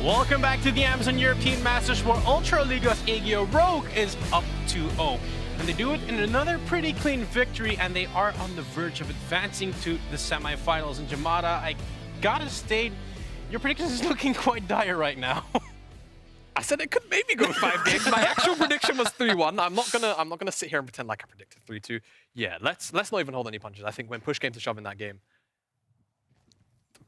Welcome back to the Amazon European Masters, where Ultra League of RGO Rogue is up 2-0. And they do it in another pretty clean victory, and they are on the verge of advancing to the semifinals. And Jamada, I gotta state, your prediction is looking quite dire right now. I said it could maybe go 5 games. My actual prediction was 3-1. I'm not gonna sit here and pretend like I predicted 3-2. Yeah, let's not even hold any punches. I think when push came to shove in that game,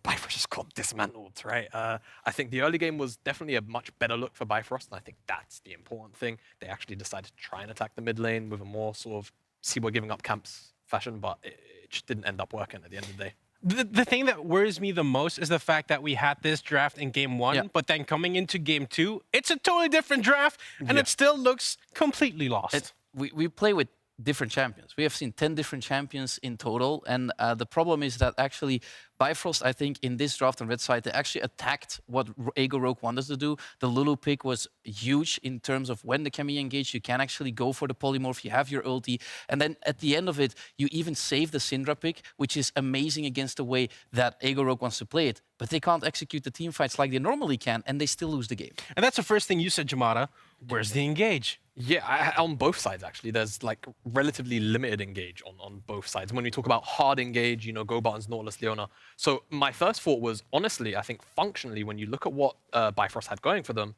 Bifrost just got dismantled, right? I think the early game was definitely a much better look for Bifrost, and I think that's the important thing. They actually decided to try and attack the mid lane with a more sort of Seaboy giving up camps fashion, but it just didn't end up working at the end of the day. The thing that worries me the most is the fact that we had this draft in game 1, but then coming into game 2, it's a totally different draft, and it still looks completely lost. We play with different champions. We have seen 10 different champions in total, and the problem is that actually Bifrost, I think, in this draft on red side, they actually attacked what RGO Rogue wanted to do. The Lulu pick was huge in terms of when the Camille engaged, you can actually go for the polymorph, you have your ulti, and then at the end of it, you even save the Syndra pick, which is amazing against the way that RGO Rogue wants to play it, but they can't execute the team fights like they normally can, and they still lose the game. And that's the first thing you said, Jamada. Where's the engage? Yeah, on both sides, actually. There's like relatively limited engage on both sides. When we talk about hard engage, you know, Go Buttons, Nautilus, Leona. So my first thought was, honestly, I think functionally, when you look at what Bifrost had going for them,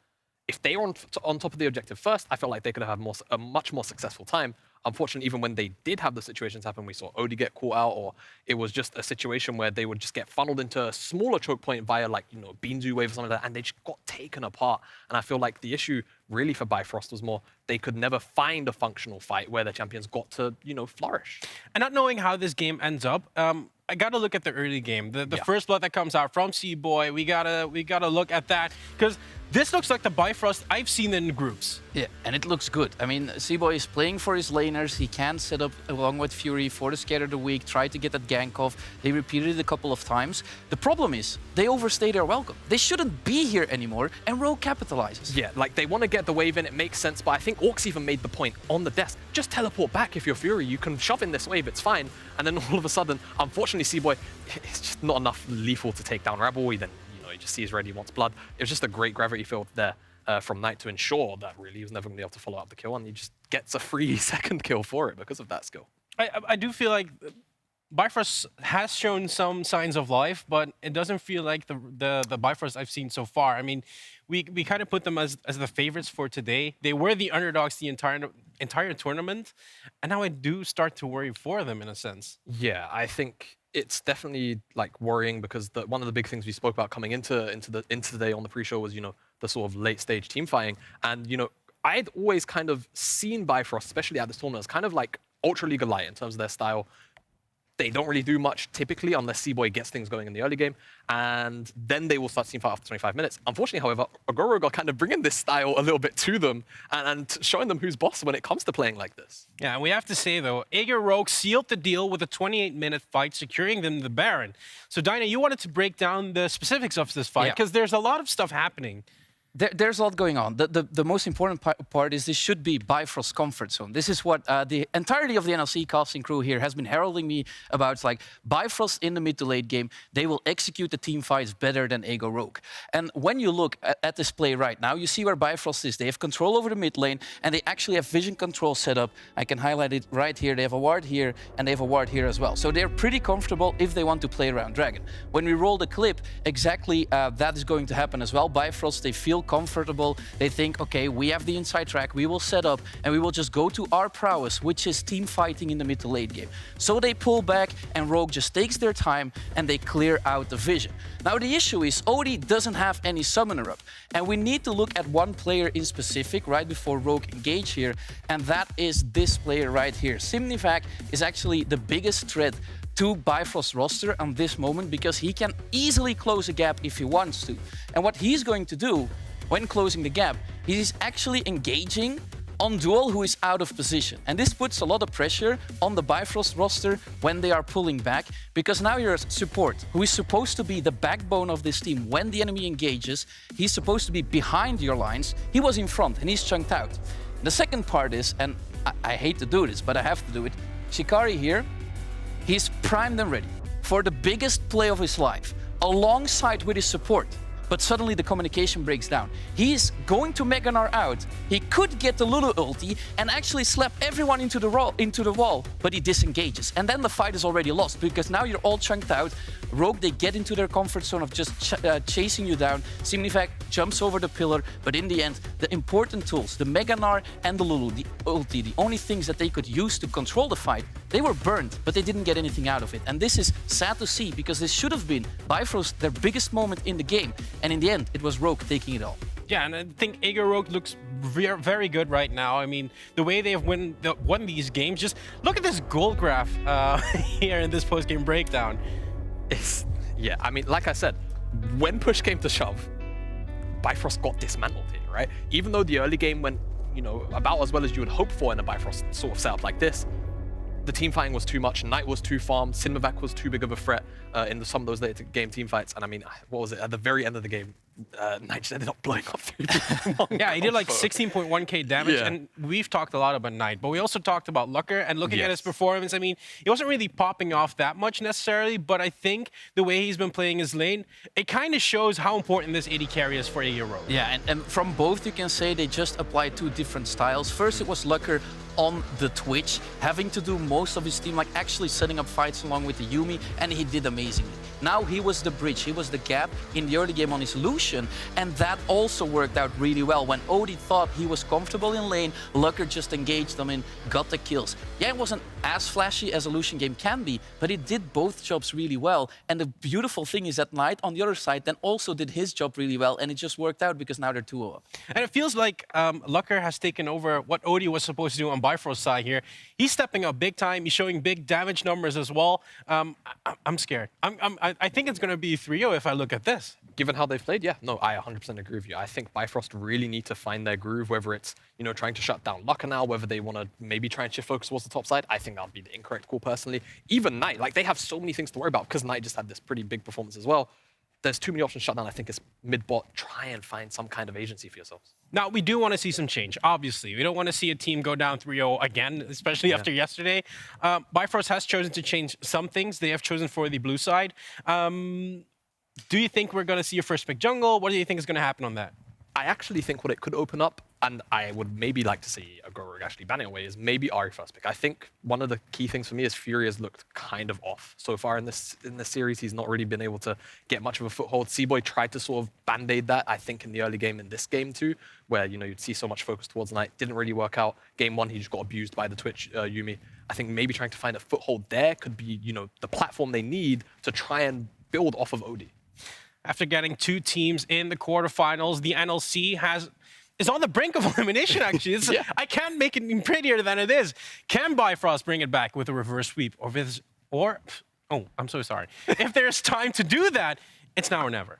if they were on top of the objective first, I felt like they could have a much more successful time. Unfortunately, even when they did have the situations happen, we saw Odie get caught out, or it was just a situation where they would just get funneled into a smaller choke point via, like, you know, Beanzu wave or something like that, and they just got taken apart. And I feel like the issue really for Bifrost was more they could never find a functional fight where the champions got to, you know, flourish. And not knowing how this game ends up, I gotta look at the early game. The first blood that comes out from Seaboy, we gotta look at that, because this looks like the Bifrost I've seen in groups. Yeah, and it looks good. I mean, Seaboy is playing for his laners. He can set up along with Fury for the Scatter of the Week, try to get that gank off. They repeated it a couple of times. The problem is, they overstay their welcome. They shouldn't be here anymore, and Rogue capitalizes. Yeah, like, they want to get the wave in, it makes sense, but I think Orcs even made the point on the desk. Just teleport back if you're Fury, you can shove in this wave, it's fine. And then all of a sudden, unfortunately, Seaboy, it's just not enough lethal to take down Rebel. He then, you know, he just sees red, he wants blood. It was just a great gravity field there from Knight to ensure that really he was never going to be able to follow up the kill, and he just gets a free second kill for it because of that skill. I do feel like Bifrost has shown some signs of life, but it doesn't feel like the Bifrost I've seen so far. I mean, we kind of put them as the favorites for today. They were the underdogs the entire tournament, and now I do start to worry for them in a sense. Yeah, I think it's definitely like worrying, because one of the big things we spoke about coming into the day on the pre-show was, you know, the sort of late stage team fighting, and you know, I'd always kind of seen Bifrost, especially at this tournament, as kind of like Ultra League Light in terms of their style. They don't really do much typically unless Seaboy gets things going in the early game, and then they will start team fight after 25 minutes. Unfortunately, however, RGO Rogue are kind of bringing this style a little bit to them and showing them who's boss when it comes to playing like this. Yeah, and we have to say though, RGO Rogue sealed the deal with a 28-minute fight, securing them the Baron. So Dinah, you wanted to break down the specifics of this fight, because there's a lot of stuff happening. There's a lot going on. The most important part is this should be Bifrost's comfort zone. This is what the entirety of the NLC casting crew here has been heralding me about. It's like, Bifrost in the mid to late game, they will execute the team fights better than RGO Rogue. And when you look at this play right now, you see where Bifrost is. They have control over the mid lane, and they actually have vision control set up. I can highlight it right here. They have a ward here, and they have a ward here as well. So they're pretty comfortable if they want to play around Dragon. When we roll the clip, exactly that is going to happen as well. Bifrost, they feel comfortable. They think, okay, we have the inside track, we will set up, and we will just go to our prowess, which is team fighting in the mid to late game. So they pull back, and Rogue just takes their time, and they clear out the vision. Now the issue is, Odie doesn't have any summoner up, and we need to look at one player in specific right before Rogue engage here, and that is this player right here. Simnivac is actually the biggest threat to Bifrost's roster on this moment, because he can easily close a gap if he wants to. And what he's going to do when closing the gap, he's actually engaging on Duel, who is out of position. And this puts a lot of pressure on the Bifrost roster when they are pulling back, because now you're a support, who is supposed to be the backbone of this team when the enemy engages. He's supposed to be behind your lines. He was in front, and he's chunked out. The second part is, and I hate to do this, but I have to do it, Shikari here, he's primed and ready for the biggest play of his life, alongside with his support. but suddenly the communication breaks down. He's going to Mega Gnar out. He could get the Lulu ulti and actually slap everyone into the wall, but he disengages. And then the fight is already lost because now you're all chunked out. Rogue, they get into their comfort zone of just chasing you down. Signifact jumps over the pillar, but in the end, the important tools, the Mega Gnar and the Lulu, the ulti, the only things that they could use to control the fight, they were burned, but they didn't get anything out of it. And this is sad to see because this should have been Bifrost, their biggest moment in the game. And in the end, it was Rogue taking it all. Yeah, and I think RGO Rogue looks very good right now. I mean, the way they've won these games, just look at this gold graph here in this post-game breakdown. Yeah, I mean, like I said, when push came to shove, Bifrost got dismantled here, right? Even though the early game went, you know, about as well as you would hope for in a Bifrost sort of setup like this, the team fighting was too much, Knight was too farmed, Signifact was too big of a threat in some of those later game team fights. And I mean, what was it? At the very end of the game, Knight just ended up blowing up 3 people. Yeah, he did like 16.1k damage, Yeah. and we've talked a lot about Knight, but we also talked about Lucker, and looking at his performance, I mean, he wasn't really popping off that much necessarily, but I think the way he's been playing his lane, it kind of shows how important this AD carry is for RGO Rogue. Yeah, and from both you can say they just applied 2 different styles. First it was Lucker on the Twitch, having to do most of his team, like actually setting up fights along with the Yuumi, and he did amazingly. Now he was the bridge, he was the gap in the early game on his Lucian, and that also worked out really well. When Odie thought he was comfortable in lane, Lucker just engaged them and got the kills. Yeah, it wasn't as flashy as a Lucian game can be, but it did both jobs really well. And the beautiful thing is that Knight on the other side then also did his job really well, and it just worked out because now they're 2-0 up. And it feels like Lucker has taken over what Odie was supposed to do on Bifrost's side here. He's stepping up big time. He's showing big damage numbers as well. I'm scared. I think it's going to be 3-0 if I look at this. Given how they've played, yeah, no, I 100% agree with you. I think Bifrost really need to find their groove, whether it's, you know, trying to shut down Lucker now, whether they want to maybe try and shift focus towards the top side. I think that would be the incorrect call personally. Even Knight, like they have so many things to worry about because Knight just had this pretty big performance as well. There's too many options to shut down. I think it's mid-bot. Try and find some kind of agency for yourselves. Now, we do want to see some change, obviously. We don't want to see a team go down 3-0 again, especially after yesterday. Bifrost has chosen to change some things. They have chosen for the blue side. Do you think we're going to see a first pick jungle? What do you think is going to happen on that? I actually think what it could open up, and I would maybe like to see a Gorog actually banning away, is maybe Ahri first pick. I think one of the key things for me is Fury has looked kind of off so far in this series. He's not really been able to get much of a foothold. Seaboy tried to sort of band-aid that, I think, in the early game in this game too, where, you know, you'd see so much focus towards Knight. Didn't really work out. Game 1, he just got abused by the Twitch Yuumi. I think maybe trying to find a foothold there could be, you know, the platform they need to try and build off of Odie. After getting 2 teams in the quarterfinals, the NLC is on the brink of elimination, actually. I can't make it any prettier than it is. Can Bifrost bring it back with a reverse sweep? Oh, I'm so sorry. If there's time to do that, it's now or never.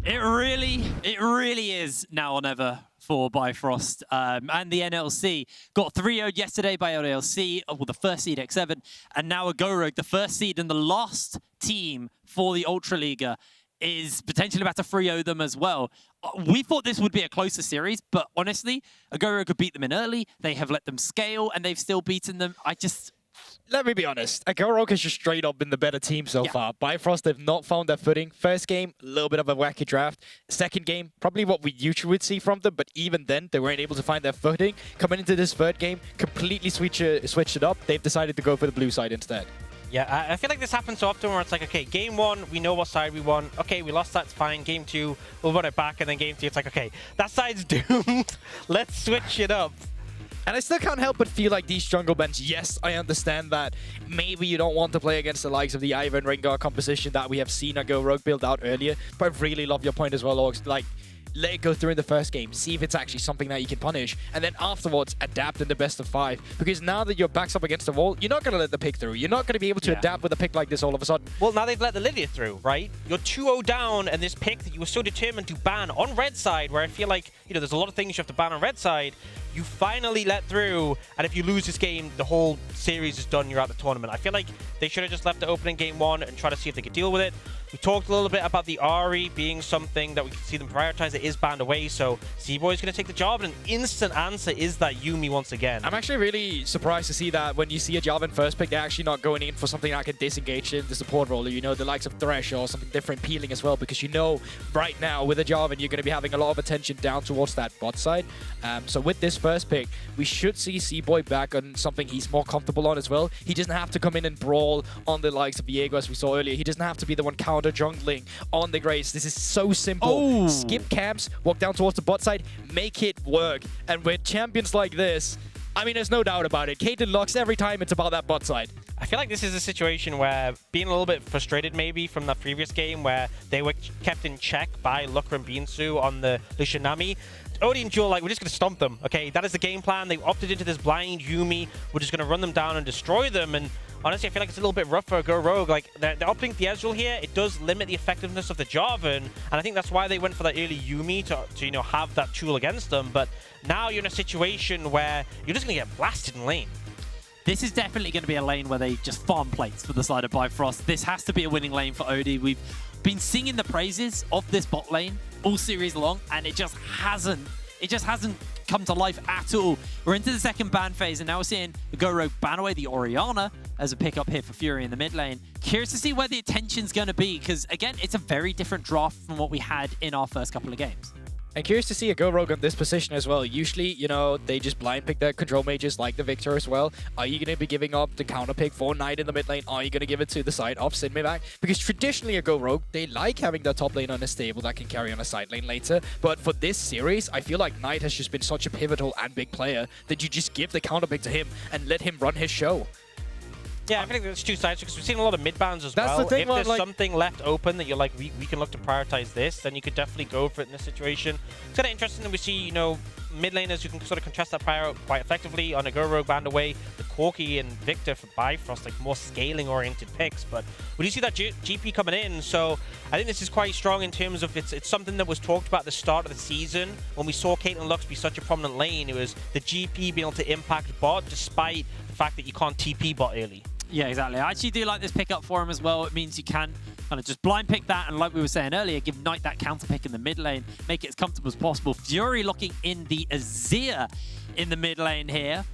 It really is now or never for Bifrost. And the NLC got 3-0'd yesterday by LLC, well, the first seed X7, and now RGO Rogue, the first seed and the last team for the Ultra Liga, is potentially about to 3-0 them as well. We thought this would be a closer series, but honestly, RGO Rogue could beat them in early. They have let them scale, and they've still beaten them. Let me be honest, RGO Rogue has just straight up been the better team so far. Bifrost have not found their footing. First game, a little bit of a wacky draft. Second game, probably what we usually would see from them, but even then, they weren't able to find their footing. Coming into this third game, completely switched it up. They've decided to go for the blue side instead. Yeah, I feel like this happens so often where it's like, okay, game 1, we know what side we want. Okay, we lost, that's fine. Game 2, we'll run it back, and then game 3, it's like, okay, that side's doomed. Let's switch it up. And I still can't help but feel like these jungle bans, yes, I understand that maybe you don't want to play against the likes of the Ivan Rengar composition that we have seen RGO Rogue build out earlier, but I really love your point as well, Orgs. Like, let it go through in the first game, see if it's actually something that you can punish, and then afterwards adapt in the best of 5. Because now that your back's up against the wall, you're not going to let the pick through. You're not going to be able to adapt with a pick like this all of a sudden. Well, now they've let the Lydia through, right? You're 2-0 down, and this pick that you were so determined to ban on red side, where I feel like, you know, there's a lot of things you have to ban on red side, you finally let through, and if you lose this game, the whole series is done, you're out of the tournament. I feel like they should have just left it open in game 1 and try to see if they could deal with it. We talked a little bit about the Ari being something that we can see them prioritize. It is banned away, so C-Boy's going to take the job, and an instant answer is that Yuumi once again. I'm actually really surprised to see that when you see a Jarvan first pick, they're actually not going in for something that can disengage in the support role, you know, the likes of Thresh or something different peeling as well, because you know right now with a Jarvan, you're going to be having a lot of attention down towards that bot side. So with this first pick, we should see C-Boy back on something he's more comfortable on as well. He doesn't have to come in and brawl on the likes of Viego as we saw earlier. He doesn't have to be the one counter jungling on the Graves. This is so simple. Oh. Skip camps, walk down towards the bot side, make it work. And with champions like this, I mean, there's no doubt about it. Caitlyn locks every time it's about that bot side. I feel like this is a situation where being a little bit frustrated maybe from the previous game where they were kept in check by Lukra and Binsu on the Shinami. Odie and Jewel, like, we're just going to stomp them, okay? That is the game plan. They opted into this blind Yuumi. We're just going to run them down and destroy them. And honestly, I feel like it's a little bit rough for Go Rogue. Like, they're opting the Ezreal here. It does limit the effectiveness of the Jarvan. And I think that's why they went for that early Yuumi to you know, have that tool against them. But now you're in a situation where you're just going to get blasted in lane. This is definitely going to be a lane where they just farm plates for the side of Bifrost. This has to be a winning lane for Odie. We've been singing the praises of this bot lane all series long, and it just hasn't come to life at all. We're into the second ban phase, and now we're seeing the Go Rogue ban away the Orianna as a pickup here for Fury in the mid lane. Curious to see where the attention's going to be, because again, it's a very different draft from what we had in our first couple of games. And curious to see a Go Rogue on this position as well. Usually, you know, they just blind pick their control mages like the Victor as well. Are you going to be giving up the counter pick for Knight in the mid lane? Are you going to give it to the side of Sinmivak? Because traditionally a Go Rogue, they like having their top lane on a stable that can carry on a side lane later. But for this series, I feel like Knight has just been such a pivotal and big player that you just give the counter pick to him and let him run his show. Yeah, I think there's two sides because we've seen a lot of mid bans as That's well. the thing, If there's like, something left open that you're like, we can look to prioritize this, then you could definitely go for it in this situation. It's kind of interesting that we see, you know, mid laners who can sort of contrast that prior quite effectively on a Go Rogue band away. The Corki and Victor for Bifrost, like more scaling oriented picks. But we do see that GP coming in, so I think this is quite strong in terms of it's something that was talked about at the start of the season when we saw Caitlyn Lux be such a prominent lane. It was the GP being able to impact bot despite the fact that you can't TP bot early. Yeah, exactly. I actually do like this pickup for him as well. It means you can kind of just blind pick that, and like we were saying earlier, give Knight that counter pick in the mid lane, make it as comfortable as possible. Fury looking in the Azir in the mid lane here.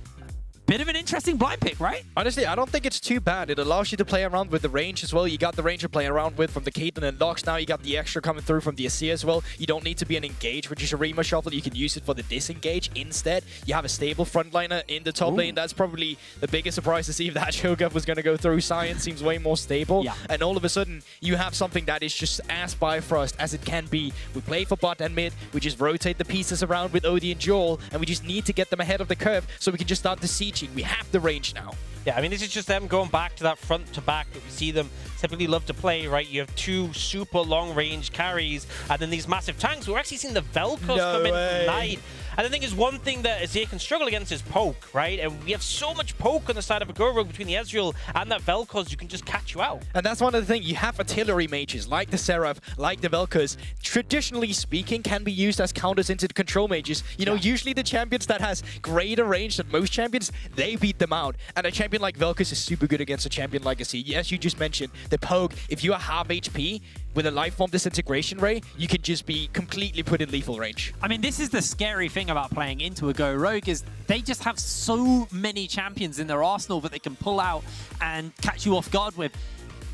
Bit of an interesting blind pick, right? Honestly, I don't think it's too bad. It allows you to play around with the range as well. You got the range you're playing around with from the Caitlyn and Lux. Now you got the extra coming through from the Azir as well. You don't need to be an engage, which is a Rima shuffle. You can use it for the disengage. Instead, you have a stable frontliner in the top lane. That's probably the biggest surprise to see if that Shogun was going to go through. Science seems way more stable. Yeah. And all of a sudden, you have something that is just as Bifrost as it can be. We play for bot and mid. We just rotate the pieces around with Odie and Joel, and we just need to get them ahead of the curve so we can just start the sieging. We have the range now. Yeah, I mean, this is just them going back to that front to back that we see them typically love to play, right? You have two super long range carries and then these massive tanks. We're actually seeing the Vel'Koz come in from Knight. And the thing is, one thing that Azir can struggle against is poke, right? And we have so much poke on the side of a Go Rogue between the Ezreal and that Vel'Koz, you can just catch you out. And that's one of the things. You have artillery mages like the Seraph, like the Vel'Koz, traditionally speaking, can be used as counters into the control mages. You know, usually the champions that has greater range than most champions, they beat them out. And a champion like Vel'Koz is super good against a champion like Azir. As you just mentioned, the poke, if you are half HP with a life form disintegration ray, you can just be completely put in lethal range. I mean, this is the scary thing about playing into a Go Rogue is they just have so many champions in their arsenal that they can pull out and catch you off guard with.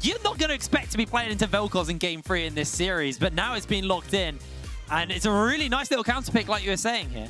You're not going to expect to be playing into Vel'Koz in Game 3 in this series, but now it's been locked in, and it's a really nice little counter pick like you were saying here.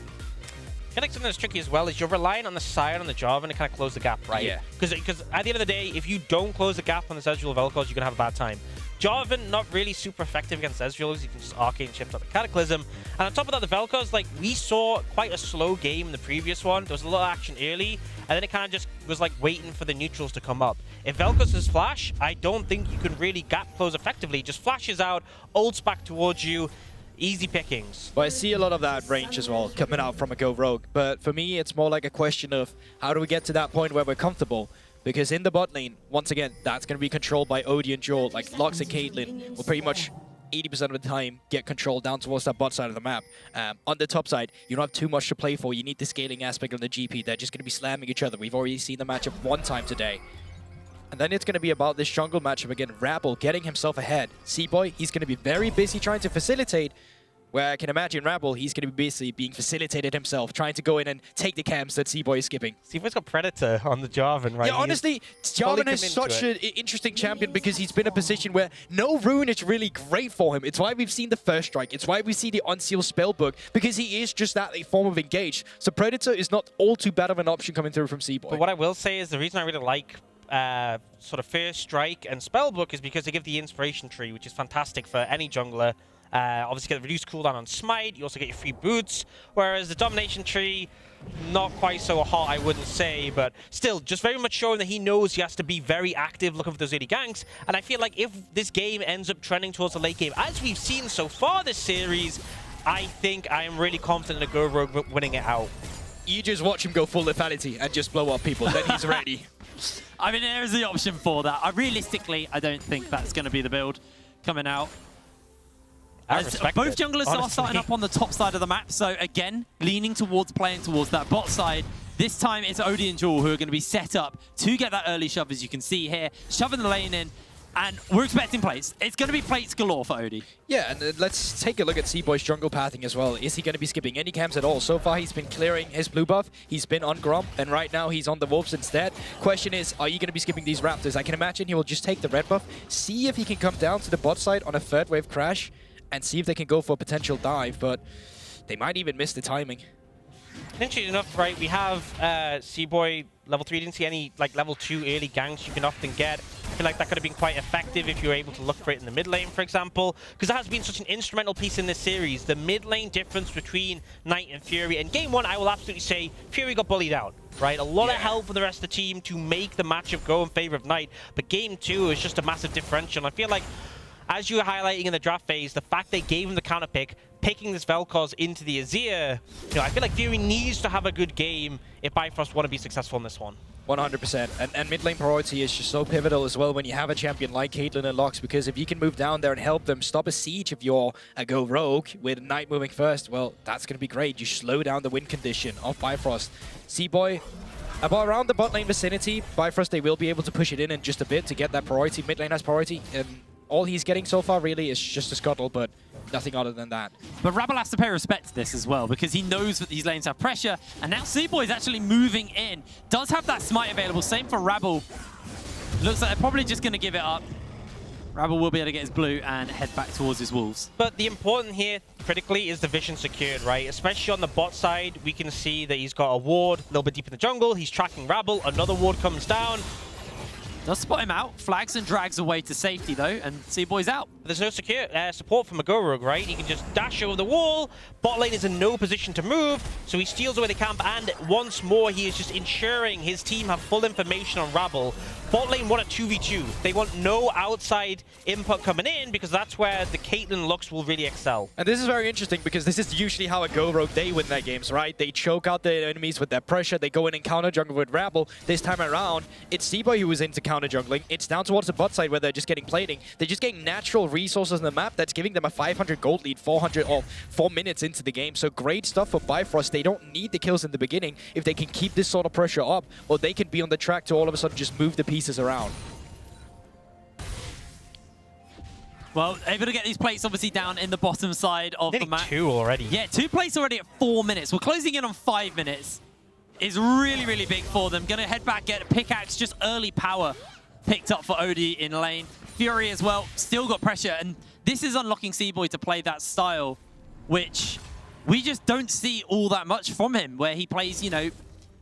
I think something that's tricky as well is you're relying on the side on the Jarvan to kind of close the gap, right? Yeah. Because at the end of the day, if you don't close the gap on this Ezreal Vel'Koz, you're going to have a bad time. Jarvan, not really super effective against Ezreal. You can just Arcane Shift out the Cataclysm. And on top of that, the Vel'Koz, like, we saw quite a slow game in the previous one. There was a little action early, and then it kind of just was like waiting for the neutrals to come up. If Vel'Koz is flash, I don't think you can really gap close effectively. Just flashes out, ults back towards you. Easy pickings. But I see a lot of that range as well coming out from a Go Rogue. But for me, it's more like a question of how do we get to that point where we're comfortable? Because in the bot lane, once again, that's going to be controlled by Odie and Joel. Like Lux and Caitlyn will pretty much 80% of the time get control down towards that bot side of the map. On the top side, you don't have too much to play for. You need the scaling aspect of the GP. They're just going to be slamming each other. We've already seen the matchup one time today. And then it's going to be about this jungle matchup again. Rabble getting himself ahead. C-Boy, he's going to be very busy trying to facilitate. Where I can imagine Rabble, he's going to be busy being facilitated himself, trying to go in and take the camps that C-Boy is skipping. C-Boy's got Predator on the Jarvan, right? Yeah, honestly, Jarvan is such an interesting champion because he's been in a position where no rune is really great for him. It's why we've seen the first strike. It's why we see the unsealed spellbook, because he is just that a form of engage. So Predator is not all too bad of an option coming through from C-Boy. But what I will say is the reason I really like sort of First Strike and Spellbook is because they give the Inspiration Tree, which is fantastic for any jungler. Obviously get the reduced cooldown on Smite, you also get your free boots, whereas the Domination Tree, not quite so hot, I wouldn't say, but still, just very much showing that he knows he has to be very active looking for those early ganks, and I feel like if this game ends up trending towards the late game, as we've seen so far this series, I think I am really confident in a Go Rogue winning it out. You just watch him go full lethality and just blow up people, then he's ready. I mean, there is the option for that. Realistically, I don't think that's going to be the build coming out. As both junglers are starting up on the top side of the map, so again, leaning towards playing towards that bot side. This time it's Odie and Jewel who are going to be set up to get that early shove, as you can see here, shoving the lane in, and we're expecting plates. It's going to be plates galore for Odie. Yeah, and let's take a look at C-Boy's jungle pathing as well. Is he going to be skipping any camps at all? So far, he's been clearing his blue buff. He's been on Gromp, and right now he's on the Wolves instead. Question is, are you going to be skipping these Raptors? I can imagine he will just take the red buff, see if he can come down to the bot side on a third wave crash, and see if they can go for a potential dive, but they might even miss the timing. Interesting enough, right, we have C-Boy level 3, didn't see any like level 2 early ganks you can often get. I feel like that could have been quite effective if you were able to look for it in the mid lane, for example, because that has been such an instrumental piece in this series. The mid lane difference between Knight and Fury. And game 1, I will absolutely say, Fury got bullied out, right? A lot of help for the rest of the team to make the matchup go in favor of Knight, but game 2 is just a massive differential. I feel like, as you were highlighting in the draft phase, the fact they gave him the counter pick, picking this Vel'Koz into the Azir, I feel like Fury needs to have a good game if Bifrost want to be successful in this one. 100%. And mid lane priority is just so pivotal as well when you have a champion like Caitlyn and Lux, because if you can move down there and help them stop a siege if you're a Go Rogue with Knight moving first, well, that's going to be great. You slow down the win condition of Bifrost. C-Boy, about around the bot lane vicinity, Bifrost, they will be able to push it in just a bit to get that priority. Mid lane has priority, and all he's getting so far really is just a scuttle, but nothing other than that. But Rabble has to pay respect to this as well, because he knows that these lanes have pressure, and now C-Boy is actually moving in. Does have that smite available, same for Rabble. Looks like they're probably just going to give it up. Rabble will be able to get his blue and head back towards his wolves. But the important here, critically, is the vision secured, right? Especially on the bot side, we can see that he's got a ward a little bit deep in the jungle. He's tracking Rabble. Another ward comes down. Does spot him out, flags and drags away to safety though, and C-Boy's out. There's no secure support from a Go Rogue, right? He can just dash over the wall. Bot lane is in no position to move, so he steals away the camp, and once more he is just ensuring his team have full information on Rabble. Bot lane want a 2v2. They want no outside input coming in, because that's where the Caitlyn Lux will really excel. And this is very interesting, because this is usually how a Go Rogue, they win their games, right? They choke out their enemies with their pressure, they go in and counter jungle with Rabble. This time around, it's C-Boy who is into counter jungling. It's down towards the bot side where they're just getting plating. They're just getting natural resources in the map that's giving them a 500 gold lead 4 minutes into the game. So great stuff for Bifrost. They don't need the kills in the beginning. If they can keep this sort of pressure up, or they can be on the track to all of a sudden just move the pieces around. Well, able to get these plates obviously down in the bottom side of the map. 2 already. Yeah, 2 plates already at 4 minutes. We're closing in on 5 minutes. Is really, really big for them. Gonna head back, get a pickaxe, just early power picked up for Odie in lane. Fury as well, still got pressure, and this is unlocking C-Boy to play that style, which we just don't see all that much from him, where he plays,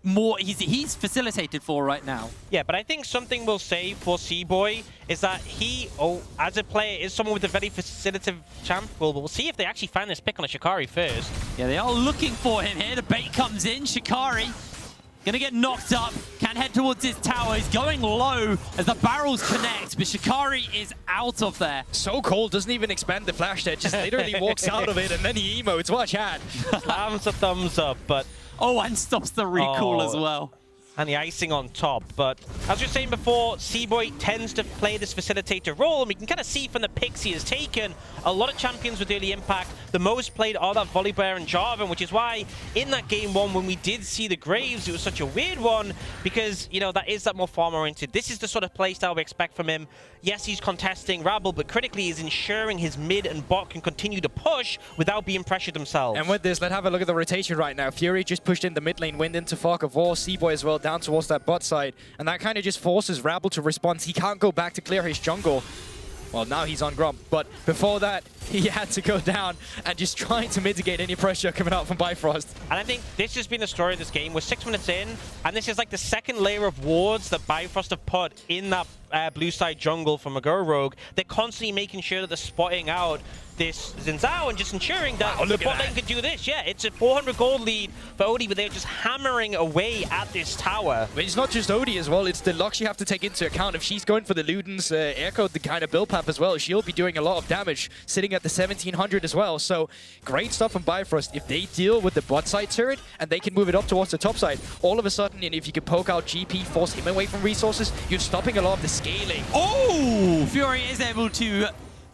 more, he's facilitated for right now. Yeah, but I think something we'll say for C-Boy is that he, as a player, is someone with a very facilitative champ. We'll see if they actually find this pick on a Shikari first. Yeah, they are looking for him here. The bait comes in. Shikari gonna get knocked up, can head towards his tower. He's going low as the barrels connect, but Shikari is out of there. So cold, doesn't even expand the flash there, just literally walks out of it and then he emotes. Watch out. Slams a thumbs up, but... Oh, and stops the recall as well. and the icing on top. But as we were saying before, C-Boy tends to play this facilitator role, and we can kind of see from the picks he has taken, a lot of champions with early impact. The most played are that Volibear and Jarvan, which is why in that game one, when we did see the Graves, it was such a weird one, because, you know, that is that more farm-oriented. This is the sort of playstyle we expect from him. Yes, he's contesting Rabble, but critically he's ensuring his mid and bot can continue to push without being pressured themselves. And with this, let's have a look at the rotation right now. Fury just pushed in the mid lane, went into Fog of War, C-Boy as well, down towards that bot side. And that kind of just forces Rabble to respond. He can't go back to clear his jungle. Well, now he's on Gromp, but before that, he had to go down and just trying to mitigate any pressure coming out from Bifrost. And I think this has been the story of this game. We're 6 minutes in, and this is like the second layer of wards that Bifrost have put in that blue side jungle from a Go Rogue. They're constantly making sure that they're spotting out this Xin Zhao and just ensuring that the bot lane could do this. Yeah, it's a 400 gold lead for Odie, but they're just hammering away at this tower. But it's not just Odie as well, it's the Lux you have to take into account. If she's going for the Luden's Echo, the kind of build path as well, she'll be doing a lot of damage, sitting at the 1700 as well. So great stuff from Bifrost. If they deal with the bot side turret and they can move it up towards the top side, all of a sudden, and if you can poke out GP, force him away from resources, you're stopping a lot of the scaling. Oh! Fury is able to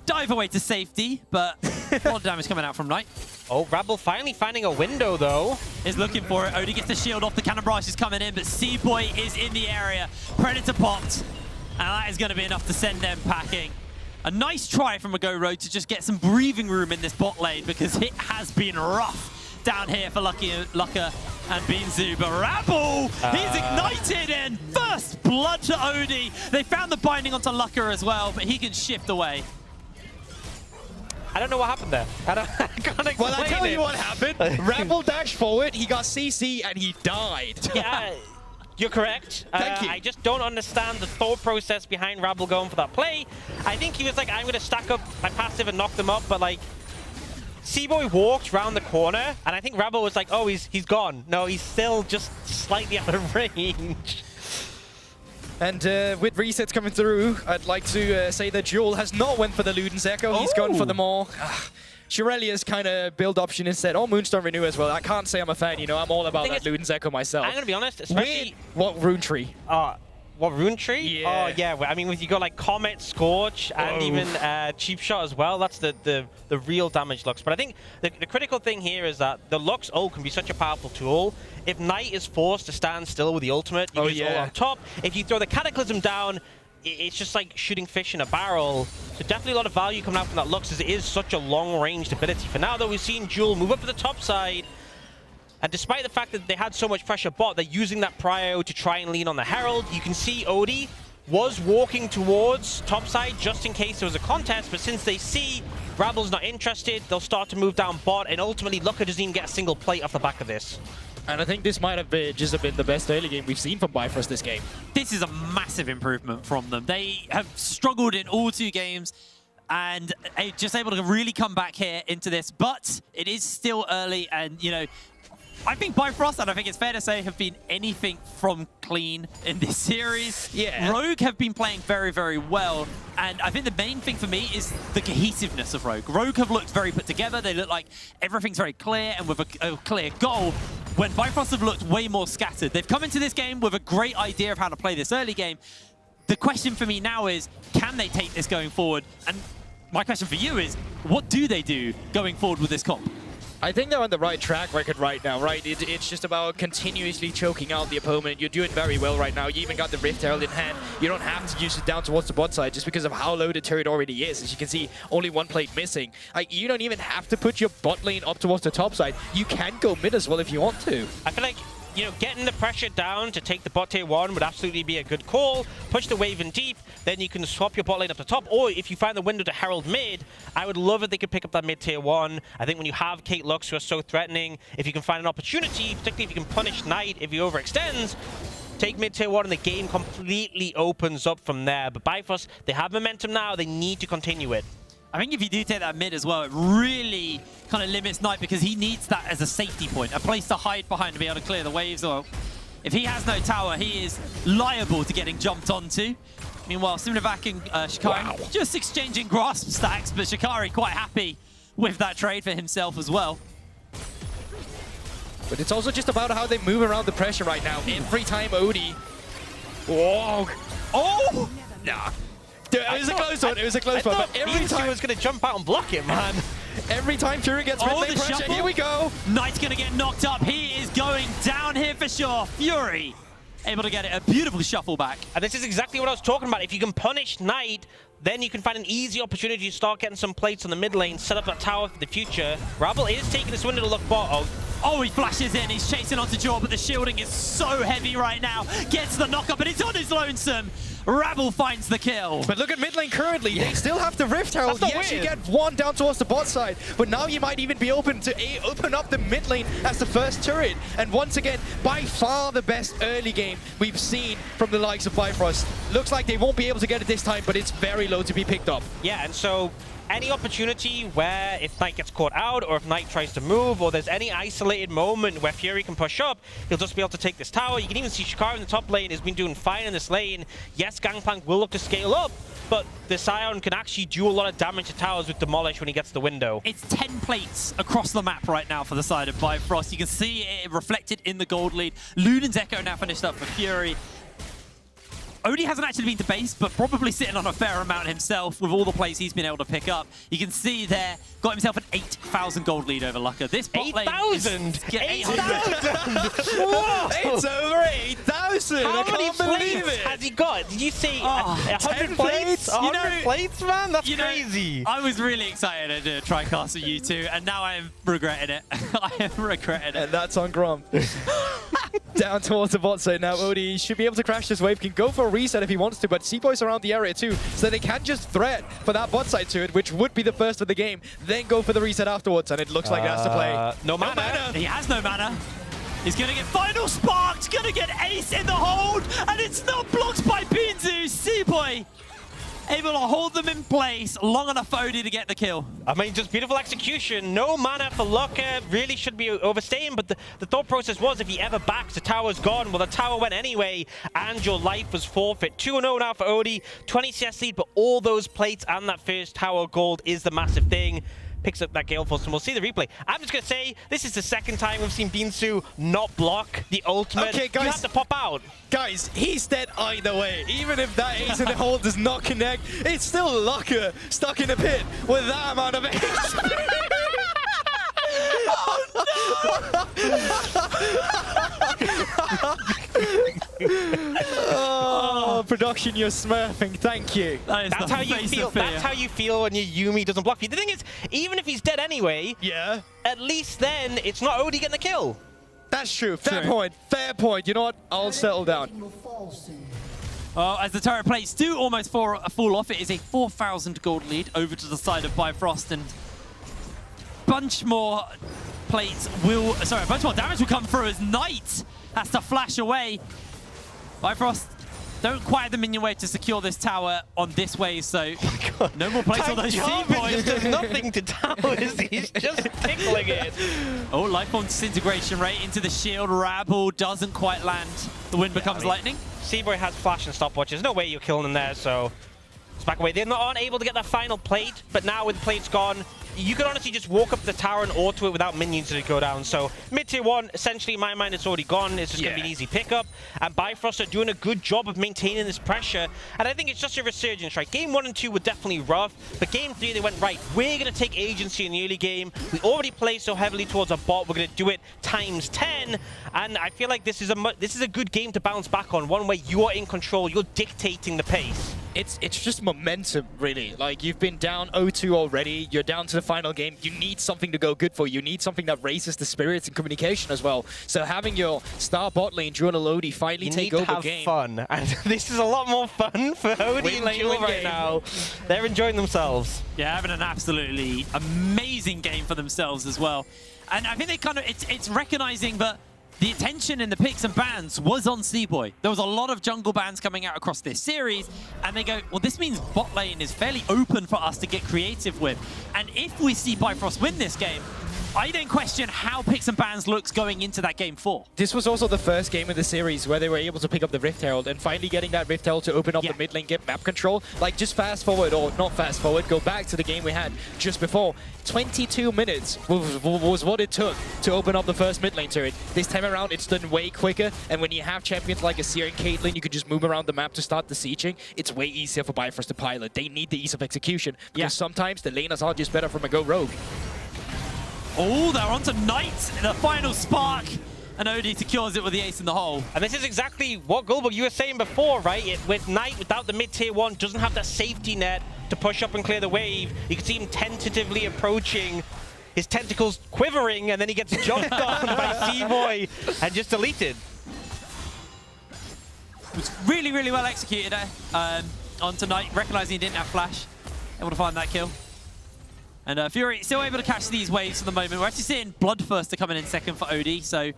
dive away to safety, but a lot of damage coming out from Knight. Oh, Rabble finally finding a window, though. Is looking for it. Odie gets the shield off. The cannon barrage is coming in, but C-Boy is in the area. Predator popped, and that is going to be enough to send them packing. A nice try from a Go Rogue to just get some breathing room in this bot lane, because it has been rough down here for Lucka and Beanzu. But Rabble, he's ignited, and first blood to Odie. They found the binding onto Lucka as well, but he can shift away. I don't know what happened there. I can't explain Well, I tell you what happened. Rabble dashed forward, he got CC, and he died. Yeah, you're correct. Thank you. I just don't understand the thought process behind Rabble going for that play. I think he was like, I'm going to stack up my passive and knock them up, but like, C-Boy walked round the corner, and I think Rabble was like, oh, he's gone. No, he's still just slightly out of range. And with resets coming through, I'd like to say that Jewel has not went for the Luden's Echo. He's gone for them all. Shirelia's kind of build option instead. Or Moonstone Renew as well. I can't say I'm a fan, you know. I'm all about that Luden's Echo myself. I'm going to be honest, especially... What rune tree? What, Rune Tree? Yeah. Oh, yeah. I mean, you got like Comet, Scorch, and even Cheap Shot as well. That's the real damage Lux. But I think the critical thing here is that the Lux ult can be such a powerful tool. If Knight is forced to stand still with the ultimate, you use ult on top. If you throw the Cataclysm down, it's just like shooting fish in a barrel. So definitely a lot of value coming out from that Lux, as it is such a long-ranged ability. For now, though, we've seen Jewel move up to the top side. And despite the fact that they had so much pressure bot, they're using that prio to try and lean on the Herald. You can see Odie was walking towards topside just in case there was a contest, but since they see Rabble's not interested, they'll start to move down bot, and ultimately Lucka doesn't even get a single plate off the back of this. And I think this might have been just been the best early game we've seen from Bifrost this game. This is a massive improvement from them. They have struggled in all 2 games, and just able to really come back here into this, but it is still early, and you know, I think Bifrost, and I think it's fair to say, have been anything from clean in this series. Yeah. Rogue have been playing very, very well, and I think the main thing for me is the cohesiveness of Rogue. Rogue have looked very put together. They look like everything's very clear and with a clear goal, when Bifrost have looked way more scattered. They've come into this game with a great idea of how to play this early game. The question for me now is, can they take this going forward? And my question for you is, what do they do going forward with this comp? I think they're on the right track record right now, right? It's just about continuously choking out the opponent. You're doing very well right now. You even got the Rift Herald in hand. You don't have to use it down towards the bot side just because of how low the turret already is. As you can see, only 1 plate missing. Like, you don't even have to put your bot lane up towards the top side. You can go mid as well if you want to. I feel like, you know, getting the pressure down to take the bot tier 1 would absolutely be a good call. Push the wave in deep, then you can swap your bot lane up the top. Or if you find the window to Herald mid, I would love if they could pick up that mid tier 1. I think when you have Kate Lux who are so threatening, if you can find an opportunity, particularly if you can punish Knight if he overextends, take mid tier 1 and the game completely opens up from there. But Bifrost, they have momentum now, they need to continue it. I think if you do take that mid as well, it really kind of limits Knight, because he needs that as a safety point, a place to hide behind to be able to clear the waves. Or if he has no tower, he is liable to getting jumped onto. Meanwhile, Simnavac and Shikari just exchanging grasp stacks, but Shikari quite happy with that trade for himself as well. But it's also just about how they move around the pressure right now. Every time Odie... Whoa! Oh! Nah. Dude, it was a close one. It was a close one. But every time he was going to jump out and block it, man. Every time Fury gets mid lane the pressure, shuffle. here we go. Knight's going to get knocked up. He is going down here for sure. Fury able to get it. A beautiful shuffle back. And this is exactly what I was talking about. If you can punish Knight, then you can find an easy opportunity to start getting some plates on the mid lane, set up that tower for the future. Rabble is taking this window to look bot. Oh, he flashes in. He's chasing onto Jaw, but the shielding is so heavy right now. Gets the knock up, and it's on his lonesome. Rabble finds the kill. But look at mid lane currently. They still have the Rift Herald. That's You not actually weird. get one down towards the bot side. But now you might even be open to open up the mid lane as the first turret. And once again, by far the best early game we've seen from the likes of Bifrost. Looks like they won't be able to get it this time, but it's very low to be picked up. Yeah, and so any opportunity where if Knight gets caught out or if Knight tries to move or there's any isolated moment where Fury can push up, he'll just be able to take this tower. You can even see Shikari in the top lane has been doing fine in this lane. Yes, Gangplank will look to scale up, but the Scion can actually do a lot of damage to towers with Demolish when he gets the window. It's 10 plates across the map right now for the side of Bifrost. You can see it reflected in the gold lead. Lunen's Echo now finished up for Fury. Odie hasn't actually been to base, but probably sitting on a fair amount himself with all the plays he's been able to pick up. You can see there, got himself an 8,000 gold lead over Lucca. This bot lane is... 8,000! Yeah, 800. Whoa! It's over 8,000! How I many can't believe plates it! has he got? Did you say 100 10 plates? plates? 100 plates, man? That's You know, crazy. I was really excited to try cast with you two, and now I am regretting it. I am regretting it. And that's on Grom. Down towards the bot side now. Odie should be able to crash this wave. Can go for a reset if he wants to, but C-Boy's around the area too, so they can just threat for that bot side to it, which would be the first of the game, then go for the reset afterwards, and it looks like that's the play. No mana. He has no mana. He's going to get final sparked, going to get ace in the hold, and it's not blocked by Binzu. C-Boy able to hold them in place long enough for Odie to get the kill. I mean, just beautiful execution. No mana for Lucca. Really should be overstaying, but the thought process was if he ever backs, the tower's gone. Well, the tower went anyway, and your life was forfeit. 2-0 now for Odie. 20 CS lead, but all those plates and that first tower gold is the massive thing. Picks up that Gale Force, and we'll see the replay. I'm just going to say, this is the second time we've seen Binzu not block the ultimate. Okay, guys. You have to pop out. Guys, he's dead either way. Even if that ace in the hole does not connect, it's still Lucca stuck in a pit with that amount of ace. Oh, production, you're smurfing. Thank you. That's how you feel. That's how you feel when your Yumi doesn't block you. The thing is, even if he's dead anyway, Yeah, at least then it's not Odie getting the kill. that's true. Fair True. point. Fair point. You know what? I'll settle down. Well, as the turret plates do almost fall off, it is a 4,000 gold lead over to the side of Bifrost, and bunch more plates will... Sorry, a bunch more damage will come through as Knight has to flash away. Bifrost don't quite have the minion wave to secure this tower on this wave, so no more plates on those C-Boys. Does nothing to towers. He's just tickling it. Oh, life form disintegration rate into the shield. Rabble doesn't quite land. The wind becomes lightning. C-Boy has flash and stopwatch. There's no way you're killing him there, so it's back away. They're not able to get that final plate, but now with the plates gone, you could honestly just walk up the tower and auto it without minions to go down. So mid-tier 1, essentially in my mind, it's already gone. It's just going to be an easy pickup. And Bifrost are doing a good job of maintaining this pressure. And I think it's just a resurgence, right? Game 1 and 2 were definitely rough, but Game 3, they went, right, we're going to take agency in the early game. We already play so heavily towards a bot. We're going to do it times 10. And I feel like this is a good game to bounce back on, one where you are in control. You're dictating the pace. It's just momentum, really. Like, you've been down 0-2 already. You're down to the final game. You need something to go good for. You need something that raises the spirits and communication as well. So having your star bot lane, Drew and Elodie, finally take over You need to game. have fun. And this is a lot more fun for Odie and Jewel right now. They're enjoying themselves. Yeah, having an absolutely amazing game for themselves as well. And I think they kind of, it's recognizing that the attention in the picks and bans was on C-Boy. There was a lot of jungle bans coming out across this series, and they go, well, this means bot lane is fairly open for us to get creative with. And if we see Bifrost win this game, I then question how Picks and Bans looks going into that game 4. This was also the first game in the series where they were able to pick up the Rift Herald, and finally getting that Rift Herald to open up the mid lane, get map control. Like, just fast forward, or not fast forward, go back to the game we had just before. 22 minutes was what it took to open up the first mid lane turret. This time around, it's done way quicker, and when you have champions like Azir and Caitlyn, you can just move around the map to start the sieging. It's way easier for Bifrost to pilot. They need the ease of execution, because sometimes the laners are just better from a Go Rogue. Oh, they're onto Knight in the final spark. And Odie secures it with the ace in the hole. And this is exactly what Goldberg, you were saying before, right? With Knight, without the mid-tier 1, doesn't have that safety net to push up and clear the wave. You can see him tentatively approaching, his tentacles quivering, and then he gets jumped on by C-Boy and just deleted. It was really, really well executed there onto Knight, recognizing he didn't have flash. Able to find that kill. And Fury still able to catch these waves for the moment. We're actually seeing Bloodthirster coming in second for OD, so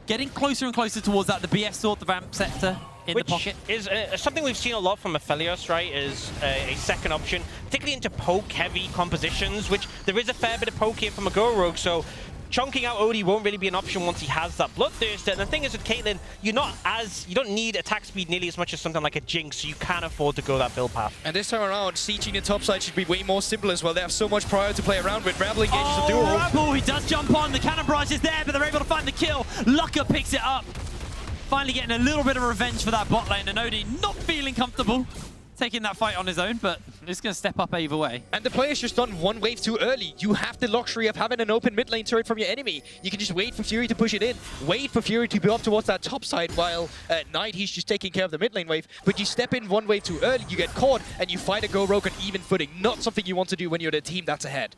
getting closer and closer towards that. The BF sword, the Vamp Scepter in the pocket. Which is something we've seen a lot from Aphelios, right, is a second option, particularly into poke-heavy compositions, which there is a fair bit of poke here from a Go Rogue, so chunking out Odie won't really be an option once he has that Bloodthirster. And the thing is with Caitlyn, you don't need attack speed nearly as much as something like a Jinx, so you can afford to go that build path. And this time around, sieging the top side should be way more simple as well. They have so much prior to play around with. Rabble engages the duel. Rabble, he does jump on. The cannon barrage is there, but they're able to find the kill. Lucka picks it up. Finally getting a little bit of revenge for that bot lane, and Odie not feeling comfortable taking that fight on his own, but he's going to step up either way. And the player's just done one wave too early. You have the luxury of having an open mid lane turret from your enemy. You can just wait for Fury to push it in, wait for Fury to be up towards that top side, while at Knight he's just taking care of the mid lane wave. But you step in one wave too early, you get caught, and you fight a Go Rogue on even footing. Not something you want to do when you're the team that's ahead.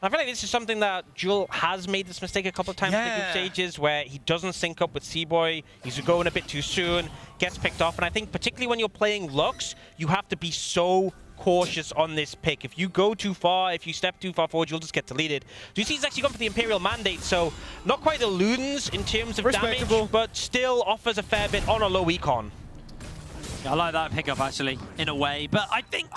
I feel like this is something that Jewel has made this mistake a couple of times in the group stages, where he doesn't sync up with C-Boy, he's going a bit too soon, gets picked off, and I think particularly when you're playing Lux, you have to be so cautious on this pick. If you go too far, if you step too far forward, you'll just get deleted. So you see he's actually gone for the Imperial Mandate, so not quite the Ludens in terms of damage, but still offers a fair bit on a low econ. Yeah, I like that pickup actually, in a way, but I think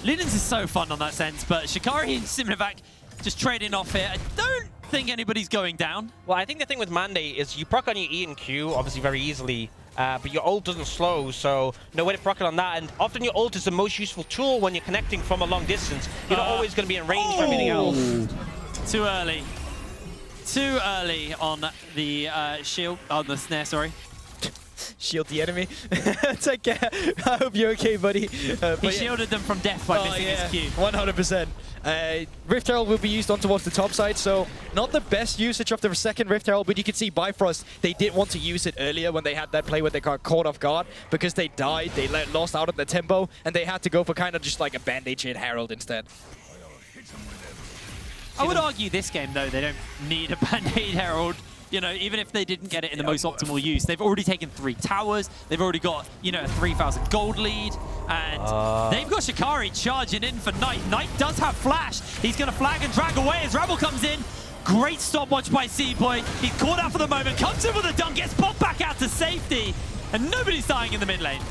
Ludens is so fun on that sense, but Shikari and Similovac just trading off here. I don't think anybody's going down. Well, I think the thing with Mandate is you proc on your E and Q, obviously very easily, but your ult doesn't slow, so no way to proc it on that. And often your ult is the most useful tool when you're connecting from a long distance. You're not always going to be in range for everything else. Too early. Too early on the shield, on the snare, sorry. Shield the enemy. Take care. I hope you're okay, buddy. He shielded them from death by missing his Q. 100%. Rift Herald will be used on towards the top side, so not the best usage of the second Rift Herald, but you can see Bifrost, they did want to use it earlier when they had that play where they got caught off guard, because they died, they lost out on the tempo, and they had to go for kind of just like a bandage hit Herald instead. I would argue this game, though, they don't need a Band-Aid Herald. You know, even if they didn't get it in the most optimal use, they've already taken 3 towers. They've already got, you know, a 3,000 gold lead. And they've got Shikari charging in for Knight. Knight does have flash. He's going to flag and drag away as Rabble comes in. Great stopwatch by C-Boy. He's caught out for the moment. Comes in with a dunk, gets popped back out to safety. And nobody's dying in the mid lane.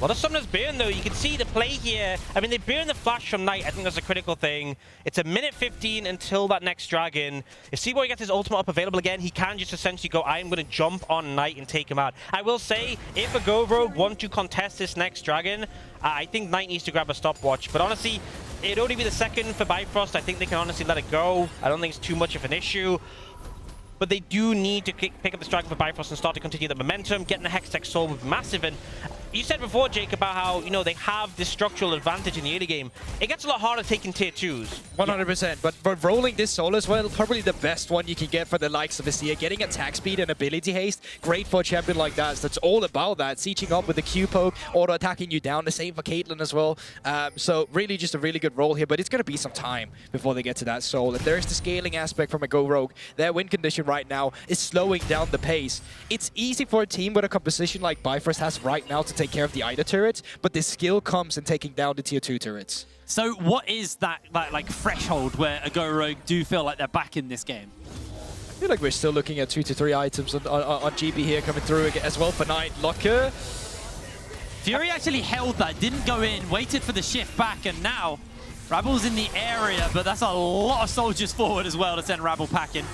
Well, the Summoner's burn, though, you can see the play here. I mean, they burn the flash from Knight. I think that's a critical thing. It's a minute 15 until that next dragon. If C-Boy gets his ultimate up available again, he can just essentially go, I'm going to jump on Knight and take him out. I will say, if a Go Rogue wants to contest this next dragon, I think Knight needs to grab a stopwatch. But honestly, it'd only be the second for Bifrost. I think they can honestly let it go. I don't think it's too much of an issue. But they do need to pick up this dragon for Bifrost and start to continue the momentum. Getting the Hextech Soul would be massive. And you said before, Jake, about how, you know, they have this structural advantage in the early game. It gets a lot harder taking tier 2s. 100%, but rolling this soul as well, probably the best one you can get for the likes of Azir. Getting attack speed and ability haste, great for a champion like that. That's all about that. Sieging up with the Q poke, auto-attacking you down. The same for Caitlyn as well. So really just a really good role here, but it's going to be some time before they get to that soul. And there's the scaling aspect from a Go Rogue. Their win condition right now is slowing down the pace. It's easy for a team with a composition like Bifrost has right now to take care of the Ida turrets, but the skill comes in taking down the tier 2 turrets. So what is that like threshold where a Go Rogue do feel like they're back in this game? I feel like we're still looking at 2 to 3 items on GB here coming through as well for Knight. Lucka. Fury actually held that, didn't go in, waited for the shift back, and now Rabel's in the area, but that's a lot of soldiers forward as well to send Rabel packing.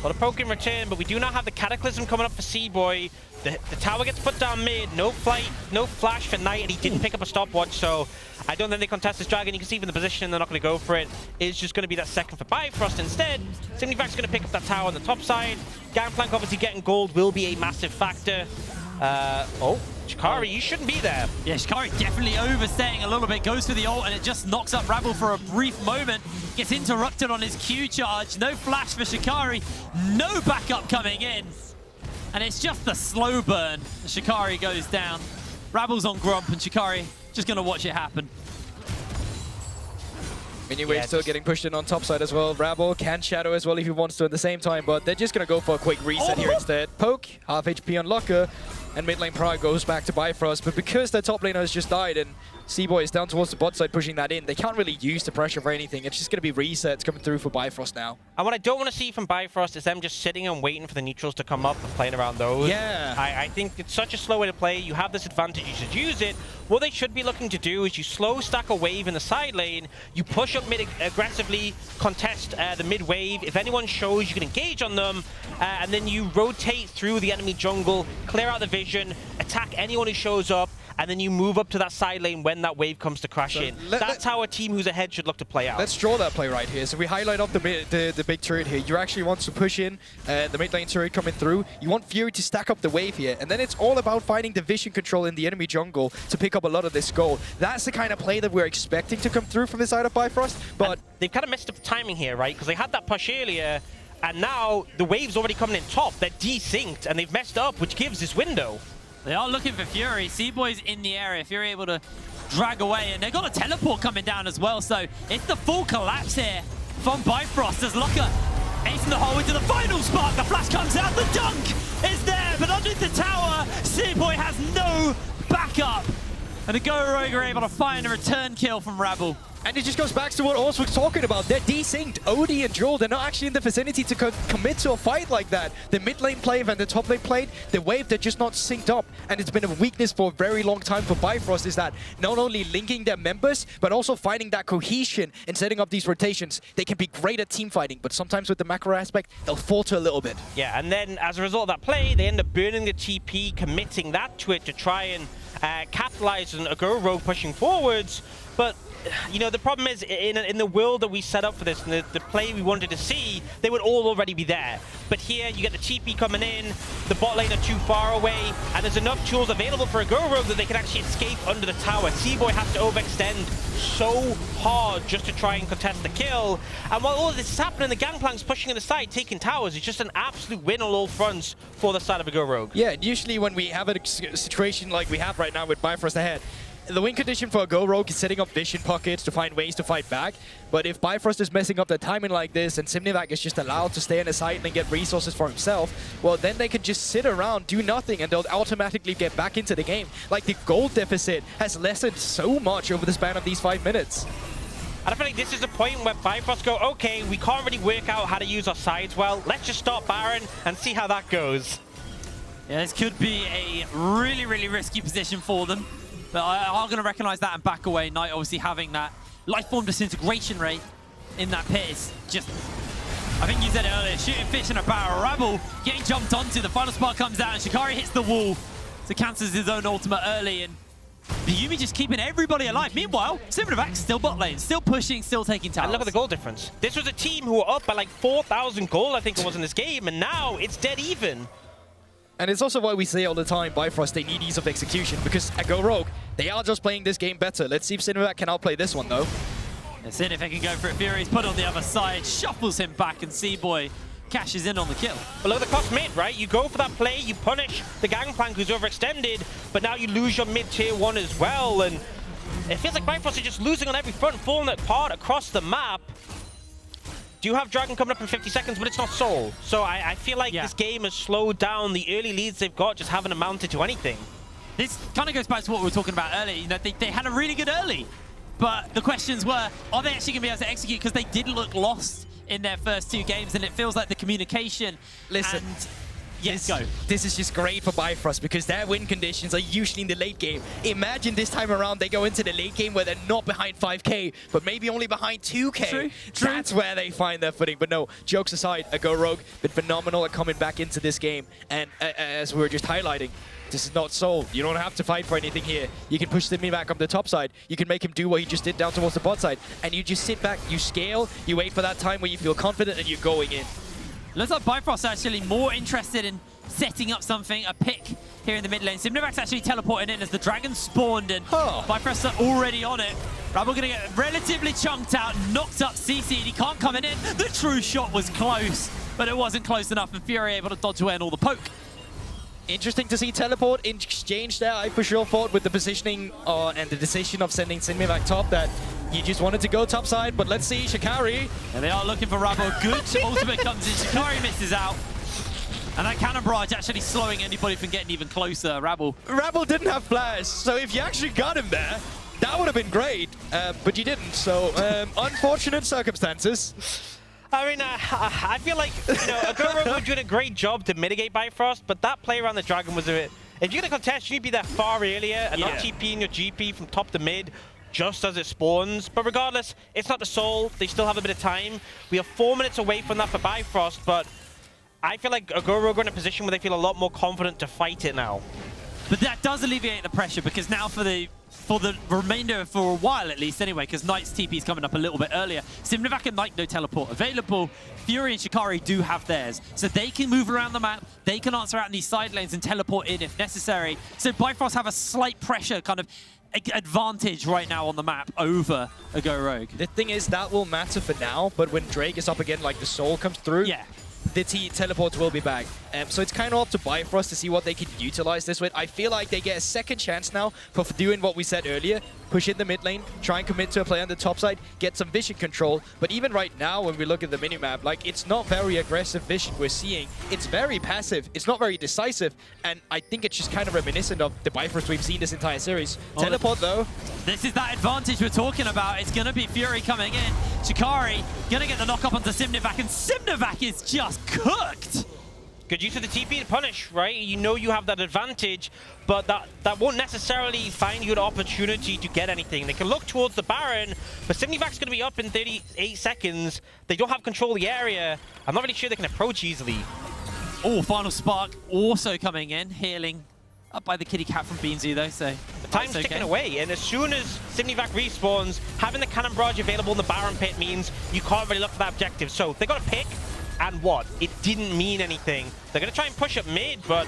Well, the poke in return, but we do not have the Cataclysm coming up for C-Boy. The tower gets put down mid, no flight, no flash for Knight, and he didn't pick up a stopwatch, so I don't think they contest this Dragon. You can see from the position, they're not going to go for it. It's just going to be that second for Bifrost instead. Simnivac's going to pick up that tower on the top side. Gangplank obviously getting gold will be a massive factor. Oh, Shikari, you shouldn't be there. Yeah, Shikari definitely overstaying a little bit, goes for the ult, and it just knocks up Rabel for a brief moment. Gets interrupted on his Q charge. No flash for Shikari, no backup coming in. And it's just the slow burn. Shikari goes down. Rabel's on Grump, and Shikari just going to watch it happen. Miniwave still getting pushed in on top side as well. Rabel can shadow as well if he wants to at the same time, but they're just going to go for a quick reset here instead. Poke, half HP on Locker, and mid lane Pride goes back to Bifrost, but because their top laner has just died and C-Boy is down towards the bot side pushing that in, they can't really use the pressure for anything. It's just going to be resets coming through for Bifrost now. And what I don't want to see from Bifrost is them just sitting and waiting for the neutrals to come up and playing around those. Yeah. I think it's such a slow way to play. You have this advantage, you should use it. What they should be looking to do is you slow stack a wave in the side lane, you push up mid aggressively, contest the mid wave. If anyone shows, you can engage on them, and then you rotate through the enemy jungle, clear out the vision, attack anyone who shows up, and then you move up to that side lane when that wave comes to crash in. That's how a team who's ahead should look to play out. Let's draw that play right here. So we highlight up the big turret here. You actually want to push in the mid lane turret coming through. You want Fury to stack up the wave here. And then it's all about finding the vision control in the enemy jungle to pick up a lot of this gold. That's the kind of play that we're expecting to come through from the side of Bifrost. But and they've kind of messed up the timing here, right? Because they had that push earlier, and now the wave's already coming in top. They're desynced, and they've messed up, which gives this window. They are looking for Fury. C-Boy's in the area. Fury able to drag away, and they've got a teleport coming down as well, so it's the full collapse here from Bifrost as Locker acing the hole into the final spark. The flash comes out, the dunk is there, but underneath the tower, C-Boy has no backup. And the Go Rogue are able to find a return kill from Rabel. And it just goes back to what Oz was talking about. They're desynced. Odie and Joel, they're not actually in the vicinity to commit to a fight like that. The mid lane play and the top lane play, the wave, they're just not synced up. And it's been a weakness for a very long time for Bifrost, is that not only linking their members, but also finding that cohesion and setting up these rotations. They can be great at team fighting, but sometimes with the macro aspect, they'll falter a little bit. Yeah, and then as a result of that play, they end up burning the TP, committing that to it to try and capitalize on a Go Rogue pushing forwards. But you know, the problem is, in the world that we set up for this, and the play we wanted to see, they would all already be there. But here, you get the TP coming in, the bot lane are too far away, and there's enough tools available for a Go Rogue that they can actually escape under the tower. C-Boy has to overextend so hard just to try and contest the kill. And while all of this is happening, the Gangplank's pushing in the side, taking towers. It's just an absolute win on all fronts for the side of a Go Rogue. Yeah, usually when we have a situation like we have right now with Bifrost ahead, the win condition for a Go Rogue is setting up vision pockets to find ways to fight back. But if Bifrost is messing up their timing like this and Simnivac is just allowed to stay in the site and get resources for himself, well, then they can just sit around, do nothing, and they'll automatically get back into the game. Like, the gold deficit has lessened so much over the span of these 5 minutes. And I feel like this is the point where Bifrost go, okay, we can't really work out how to use our sides well. Let's just start Baron and see how that goes. Yeah, this could be a really, really risky position for them. But I'm going to recognize that and back away. Knight obviously having that life form disintegration rate in that pit is just, I think you said it earlier, shooting fish in a barrel. Rabel getting jumped onto, the final spark comes out and Shikari hits the wall to cancel his own ultimate early, and Yumi just keeping everybody alive. Meanwhile, Simnivac's still bot lane, still pushing, still taking towers. And look at the goal difference. This was a team who were up by like 4,000 gold, I think it was, in this game, and now it's dead even. And it's also why we say all the time, Bifrost, they need ease of execution, because at Go Rogue, they are just playing this game better. Let's see if Simnivac can outplay this one, though. Let's see if he can go for it. Fury's put on the other side, shuffles him back, and C-Boy cashes in on the kill. But look at the cost mid, right? You go for that play, you punish the Gangplank who's overextended, but now you lose your mid-tier 1 as well, and it feels like Bifrost are just losing on every front, falling apart across the map. Do you have Dragon coming up in 50 seconds, but it's not Soul. So I feel like this game has slowed down. The early leads they've got just haven't amounted to anything. This kind of goes back to what we were talking about earlier. You know, they had a really good early, but the questions were, are they actually going to be able to execute? Because they did look lost in their first 2 games, and it feels like the communication and Yes, go. This is just great for Bifrost because their win conditions are usually in the late game. Imagine this time around they go into the late game where they're not behind 5k, but maybe only behind 2k. True. That's where they find their footing. But no, jokes aside, a Go Rogue been phenomenal at coming back into this game. And as we were just highlighting, this is not Soul. You don't have to fight for anything here. You can push Simi back up the top side. You can make him do what he just did down towards the bot side. And you just sit back, you scale, you wait for that time where you feel confident and you're going in. Looks like Bifrost actually more interested in setting up something, a pick here in the mid lane. Simnivac's actually teleporting in as the dragon spawned and Bifrost are already on it. Rabble gonna get relatively chunked out, knocked up CC, and he can't come in. The true shot was close, but it wasn't close enough, and Fury able to dodge away and all the poke. Interesting to see teleport in exchange there. I for sure thought with the positioning and the decision of sending Sinmivac top that you just wanted to go top side, but let's see Shikari. And they are looking for Rabble. Good ultimate comes in. Shikari misses out. And that cannon barrage actually slowing anybody from getting even closer. Rabble didn't have flash, so if you actually got him there, that would have been great, but you didn't, so unfortunate circumstances. I mean, I feel like, you know, Agoro was doing a great job to mitigate Bifrost, but that play around the Dragon was a bit... If you're going to contest, you need to be there far earlier and not TPing your GP from top to mid just as it spawns. But regardless, it's not the Soul. They still have a bit of time. We are 4 minutes away from that for Bifrost, but I feel like Agoro are in a position where they feel a lot more confident to fight it now. But that does alleviate the pressure because now for the remainder, for a while at least anyway, because Knight's TP is coming up a little bit earlier. Simnivac and Knight no teleport available. Fury and Shikari do have theirs. So they can move around the map, they can answer out in these side lanes and teleport in if necessary. So Bifrost have a slight pressure kind of advantage right now on the map over a Go Rogue. The thing is, that will matter for now, but when Drake is up again, like the Soul comes through, the teleports will be back. So it's kind of up to Bifrost to see what they can utilize this with. I feel like they get a second chance now for doing what we said earlier. Push in the mid lane, try and commit to a play on the top side, get some vision control. But even right now, when we look at the minimap, like, it's not very aggressive vision we're seeing. It's very passive. It's not very decisive. And I think it's just kind of reminiscent of the Bifrost we've seen this entire series. Teleport, though. This is that advantage we're talking about. It's going to be Fury coming in. Shikari going to get the knock up onto Simnivac, and Simnivac is just cooked. Good use of the TP to punish, right? You know you have that advantage, but that won't necessarily find you an opportunity to get anything. They can look towards the Baron, but Simnivac's going to be up in 38 seconds. They don't have control of the area. I'm not really sure they can approach easily. Oh, Final Spark also coming in, healing up by the kitty cat from Beansy though, so the time's ticking away, and as soon as Simnivac respawns, having the cannon barrage available in the Baron pit means you can't really look for that objective. So they got a pick. And what? It didn't mean anything. They're going to try and push up mid, but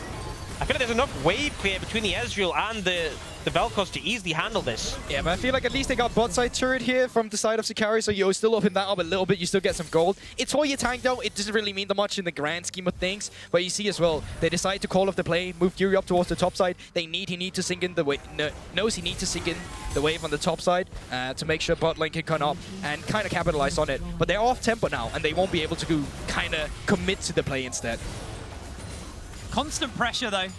I feel like there's enough wave clear between the Ezreal and the Vel'Koz to easily handle this. Yeah, but I feel like at least they got bot side turret here from the side of Shikari, so you still open that up a little bit, you still get some gold. It's for your tank though, it doesn't really mean that much in the grand scheme of things, but you see as well, they decide to call off the play, move Fury up towards the top side. He need to sink in the wave, knows he needs to sink in the wave on the top side to make sure bot lane can come up and kind of capitalize on it. But they're off tempo now, and they won't be able to kind of commit to the play instead. Constant pressure though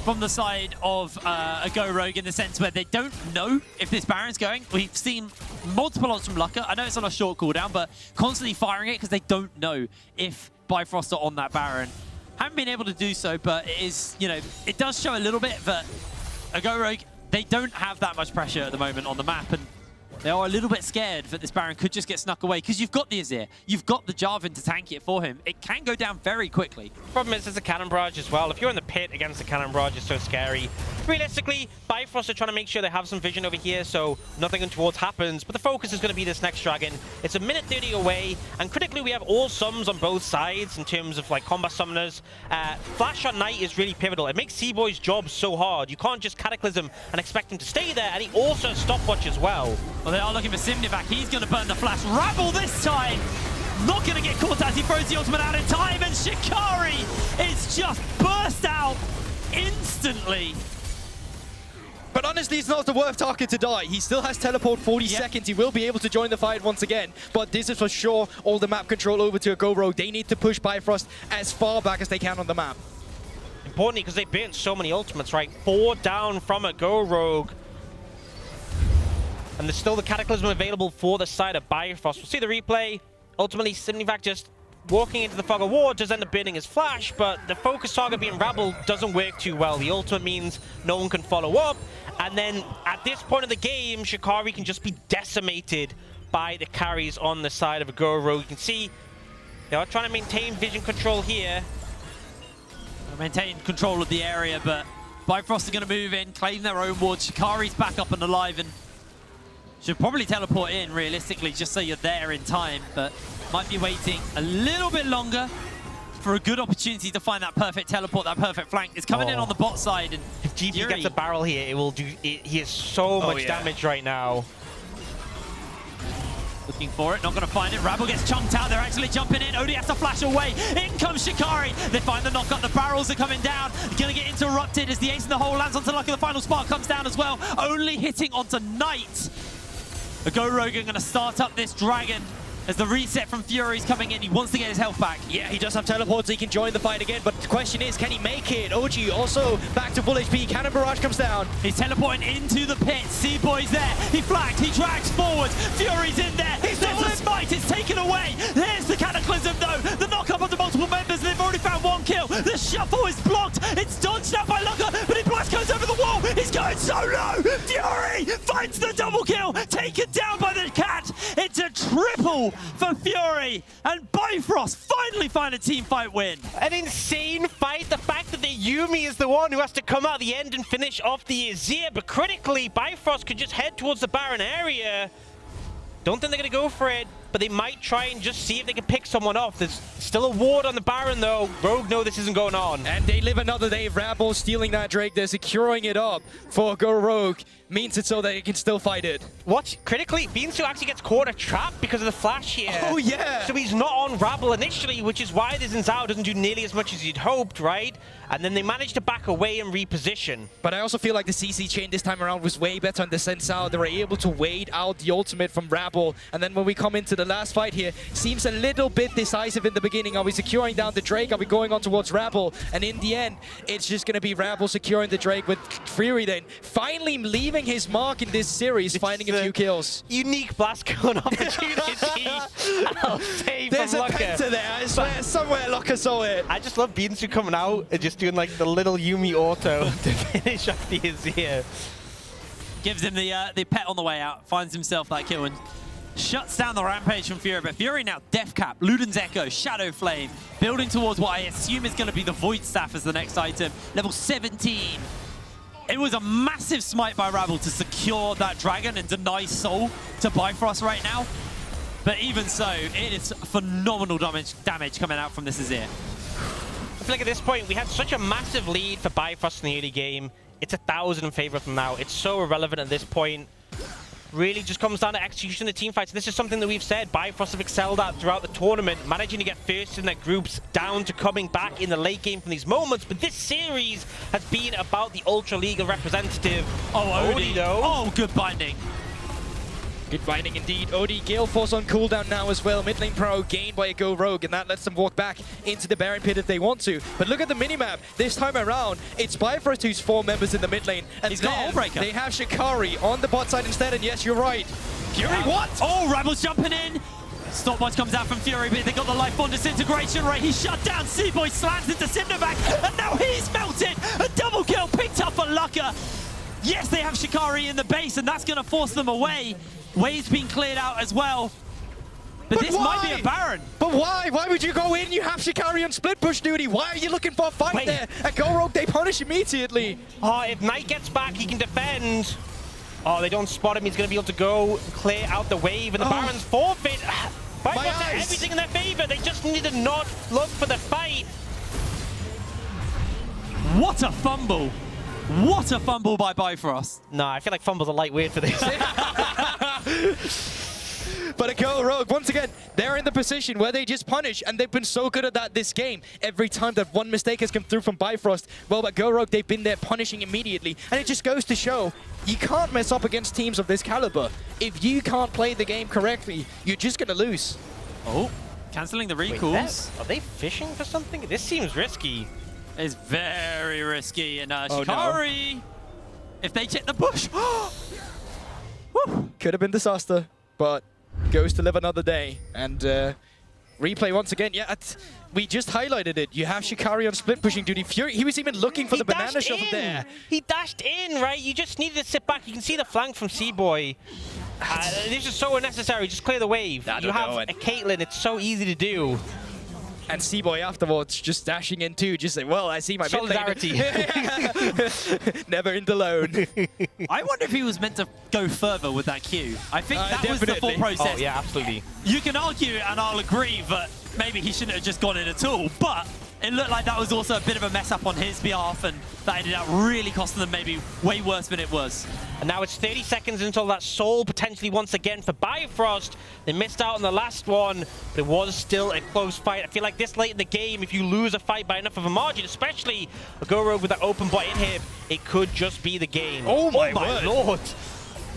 from the side of a Go Rogue in the sense where they don't know if this Baron's going. We've seen multiple ults from Lucka. I know it's on a short cooldown, but constantly firing it because they don't know if Bifrost are on that Baron. Haven't been able to do so, but it is, you know, it does show a little bit that a Go Rogue, they don't have that much pressure at the moment on the map, and they are a little bit scared that this Baron could just get snuck away because you've got the Azir, you've got the Jarvan to tank it for him. It can go down very quickly. Problem is, there's a cannon barrage as well. If you're in the pit against the cannon barrage, it's so scary. Realistically, Bifrost are trying to make sure they have some vision over here so nothing untoward happens, but the focus is going to be this next dragon. It's a minute 30 away, and critically, we have all sums on both sides in terms of like combat summoners. Flash on Knight is really pivotal. It makes C-Boy's job so hard. You can't just Cataclysm and expect him to stay there, and he also has stopwatch as well. Well, they are looking for Simnivac. He's going to burn the flash. Rabble this time not going to get caught as he throws the ultimate out in time, and Shikari is just burst out instantly. But honestly, it's not the worth target to die. He still has teleport 40 seconds. He will be able to join the fight once again. But this is for sure all the map control over to a Go Rogue. They need to push Bifrost as far back as they can on the map. Importantly, because they burnt so many ultimates, right? 4 down from a Go Rogue. And there's still the Cataclysm available for the side of Bifrost. We'll see the replay. Ultimately, Simnivac just walking into the fog of war does end up burning his flash, but the focus target being Rabble doesn't work too well. The ultimate means no one can follow up, and then at this point of the game, Shikari can just be decimated by the carries on the side of a Go Rogue. You can see they are trying to maintain vision control here. Maintain control of the area, but Bifrost are going to move in, claim their own ward. Shikari's back up and alive and should probably teleport in, realistically, just so you're there in time, but might be waiting a little bit longer for a good opportunity to find that perfect teleport, that perfect flank. It's coming in on the bot side. And if GP gets a barrel here, it will do. He has so much damage right now. Looking for it, not going to find it. Rabble gets chunked out. They're actually jumping in. Odie has to flash away. In comes Shikari. They find the knockup. The barrels are coming down. Going to get interrupted as the ace in the hole lands onto Lucky. The final spark comes down as well. Only hitting onto Knight. The Go Rogue are going to start up this dragon as the reset from Fury's coming in. He wants to get his health back. Yeah, he does have teleports, so he can join the fight again, but the question is, can he make it? OG also back to full HP. Cannon Barrage comes down. He's teleporting into the pit. C-Boy's there. He flags. He drags forward. Fury's in there. There's a smite. It's taken away. There's the Cataclysm, though. The knock-up onto multiple members. They've already found one kill. The shuffle is blocked. It's dodged out by Lucka, but he blast goes over the wall. He's going so low. Fury finds the double kill. Taken down by the cat. It's a triple for Fury, and Bifrost finally find a team fight win. An insane fight. The fact that the Yuumi is the one who has to come out the end and finish off the Azir, but critically, Bifrost could just head towards the Baron area. Don't think they're going to go for it, but they might try and just see if they can pick someone off. There's still a ward on the Baron, though. Rogue know this isn't going on. And they live another day. Rabble stealing that Drake. They're securing it up for Go Rogue. Means it so that he can still fight it. Watch, critically, Beansu actually gets caught a trap because of the flash here. Oh, yeah. So he's not on Rabble initially, which is why the Xin Zhao doesn't do nearly as much as you'd hoped, right? And then they managed to back away and reposition. But I also feel like the CC chain this time around was way better on the Xin Zhao. They were able to wait out the ultimate from Rabble. And then when we come into the last fight here, seems a little bit decisive in the beginning. Are we securing down the Drake? Are we going on towards Rabble? And in the end, it's just going to be Rabble securing the Drake with Fury then finally leaving his mark in this series, finding a few kills. Unique blast gun opportunity. I'll say There's from a Lucka. penta there. I swear somewhere Lucka saw it. I just love Beansu coming out and just doing like the little Yuumi auto to finish off the Azir. Gives him the pet on the way out, finds himself that kill and shuts down the rampage from Fury. But Fury now Death Cap, Luden's Echo, Shadow Flame, building towards what I assume is going to be the Void Staff as the next item. Level 17. It was a massive smite by Rabble to secure that dragon and deny soul to Bifrost right now. But even so, it is phenomenal damage coming out from this Azir. I feel like at this point, we had such a massive lead for Bifrost in the early game. It's 1,000 in favor of them now. It's so irrelevant at this point. Really just comes down to execution of the team fights. This is something that we've said Bifrost have excelled at throughout the tournament, managing to get first in their groups down to coming back in the late game from these moments. But this series has been about the Ultra League representative. Oh, Odie, though. Oh, good binding. Good binding indeed. Odie, Gale Force on cooldown now as well. Mid lane pro gained by a Go Rogue, and that lets them walk back into the Baron pit if they want to. But look at the minimap. This time around, it's Bifrost who's 4 members in the mid lane. And He's got then Hullbreaker. they have Shikari on the bot side instead, and yes, you're right. Fury, what? Oh, Rabble's jumping in. Stopwatch comes out from Fury, but they got the life on disintegration rate. He's shut down. C-Boy slams into Cinderback, and now he's melted. A double kill picked up for Lucka. Yes, they have Shikari in the base, and that's going to force them away. Wave's been cleared out as well. But this might be a Baron. But why? Why would you go in? You have Shikari on split push duty. Why are you looking for a fight there? At Go Rogue, they punish immediately. Oh, if Knight gets back, he can defend. Oh, they don't spot him. He's going to be able to go and clear out the wave, and the Baron's forfeit. Bifrost had everything in their favor. They just need to not look for the fight. What a fumble. What a fumble by Bifrost. No, I feel like fumble's a light word for this. But a Go Rogue, once again, they're in the position where they just punish, and they've been so good at that this game. Every time that one mistake has come through from Bifrost, well, but Go Rogue, they've been there punishing immediately. And it just goes to show, you can't mess up against teams of this caliber. If you can't play the game correctly, you're just going to lose. Oh, cancelling the recalls. Wait, are they fishing for something? This seems risky. It's very risky. And Oh, Shikari, no. if they check the bush. Could have been disaster, but goes to live another day. And Replay once again. Yeah, we just highlighted it. You have Shikari on split pushing duty. Fury, he was even looking for the banana shove there. He dashed in, right? You just needed to sit back. You can see the flank from C-Boy. This is so unnecessary. Just clear the wave. You have a Caitlyn. It's so easy to do. And C-Boy afterwards just dashing in too, just like, well, I see my solidarity. Never in the alone. I wonder if he was meant to go further with that Q. I think that was the definitely. full process. Oh, yeah, absolutely. You can argue, and I'll agree, that maybe he shouldn't have just gone in at all, but it looked like that was also a bit of a mess up on his behalf, and that ended up really costing them maybe way worse than it was. And now it's 30 seconds until that soul potentially once again for Bifrost. They missed out on the last one, but it was still a close fight. I feel like this late in the game, if you lose a fight by enough of a margin, especially a Go Rogue with that open bot inhib, it could just be the game. Oh my word. Lord.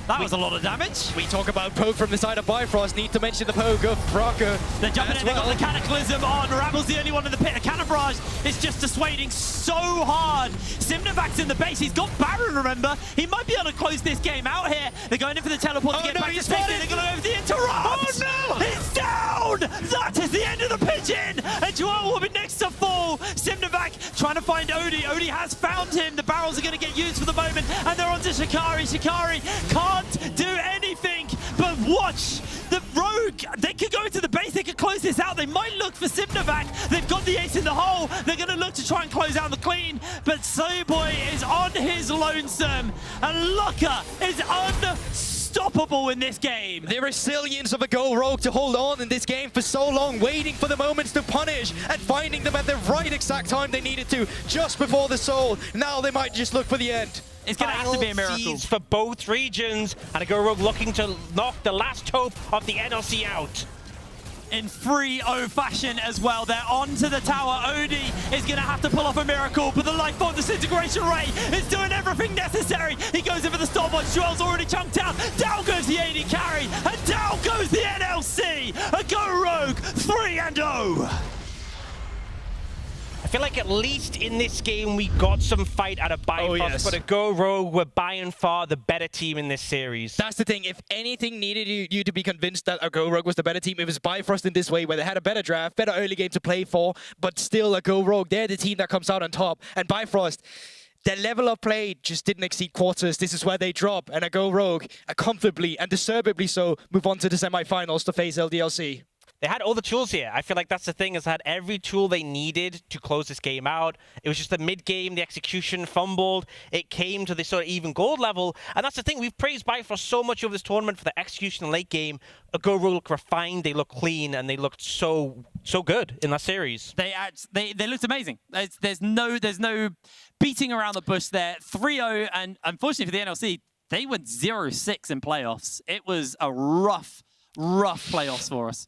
That was a lot of damage. We talk about poke from the side of Bifrost. Need to mention the poke of Brocka. They're jumping in, they've got the Cataclysm on. Rabble's the only one in the pit. The Cannon Barrage is just dissuading so hard. Simnavac's in the base. He's got Baron, remember? He might be able to close this game out here. They're going in for the teleport to get back to safety. They're going to go for the interrupt. Oh, no! It's down! That is the end of the pigeon. And Joel will be next to fall. Simnavac trying to find Odie. Odie has found him. The barrels are going to get used for the moment. And they're on to Shikari. Shikari can't do anything but watch the Rogue. They could go into the base, they could close this out. They might look for Simnavac. They've got the ace in the hole. They're going to look to try and close out the clean, but Soyboy is on his lonesome, and Lucca is unstoppable in this game. The resilience of a Go Rogue to hold on in this game for so long, waiting for the moments to punish and finding them at the right exact time they needed to, just before the soul. Now they might just look for the end. It's going to have to be a miracle. Seeds for both regions, and a Go Rogue looking to knock the last hope of the NLC out. In 3-0 fashion as well. They're onto the tower. Odie is going to have to pull off a miracle, but the Lifebolt Disintegration Ray is doing everything necessary. He goes in for the stopwatch. Joel's already chunked out. Down goes the AD carry, and down goes the NLC. A Go Rogue 3-0. I feel like at least in this game we got some fight out of Bifrost, but a Go Rogue were by and far the better team in this series. That's the thing. If anything needed you to be convinced that a Go Rogue was the better team, it was Bifrost in this way, where they had a better draft, better early game to play for, but still a Go Rogue. They're the team that comes out on top. And Bifrost, their level of play just didn't exceed quarters. This is where they drop, and a Go Rogue, comfortably and deservedly so, move on to the semifinals to face LDLC. They had all the tools here. I feel like that's the thing, is they had every tool they needed to close this game out. It was just the mid-game, the execution fumbled. It came to this sort of even gold level. And that's the thing, we've praised Bifrost so much over this tournament for the execution in the late game. A Go Rogue look refined, they look clean, and they looked so good in that series. They looked amazing. There's no beating around the bush there. 3-0, and unfortunately for the NLC, they went 0-6 in playoffs. It was a rough playoffs for us.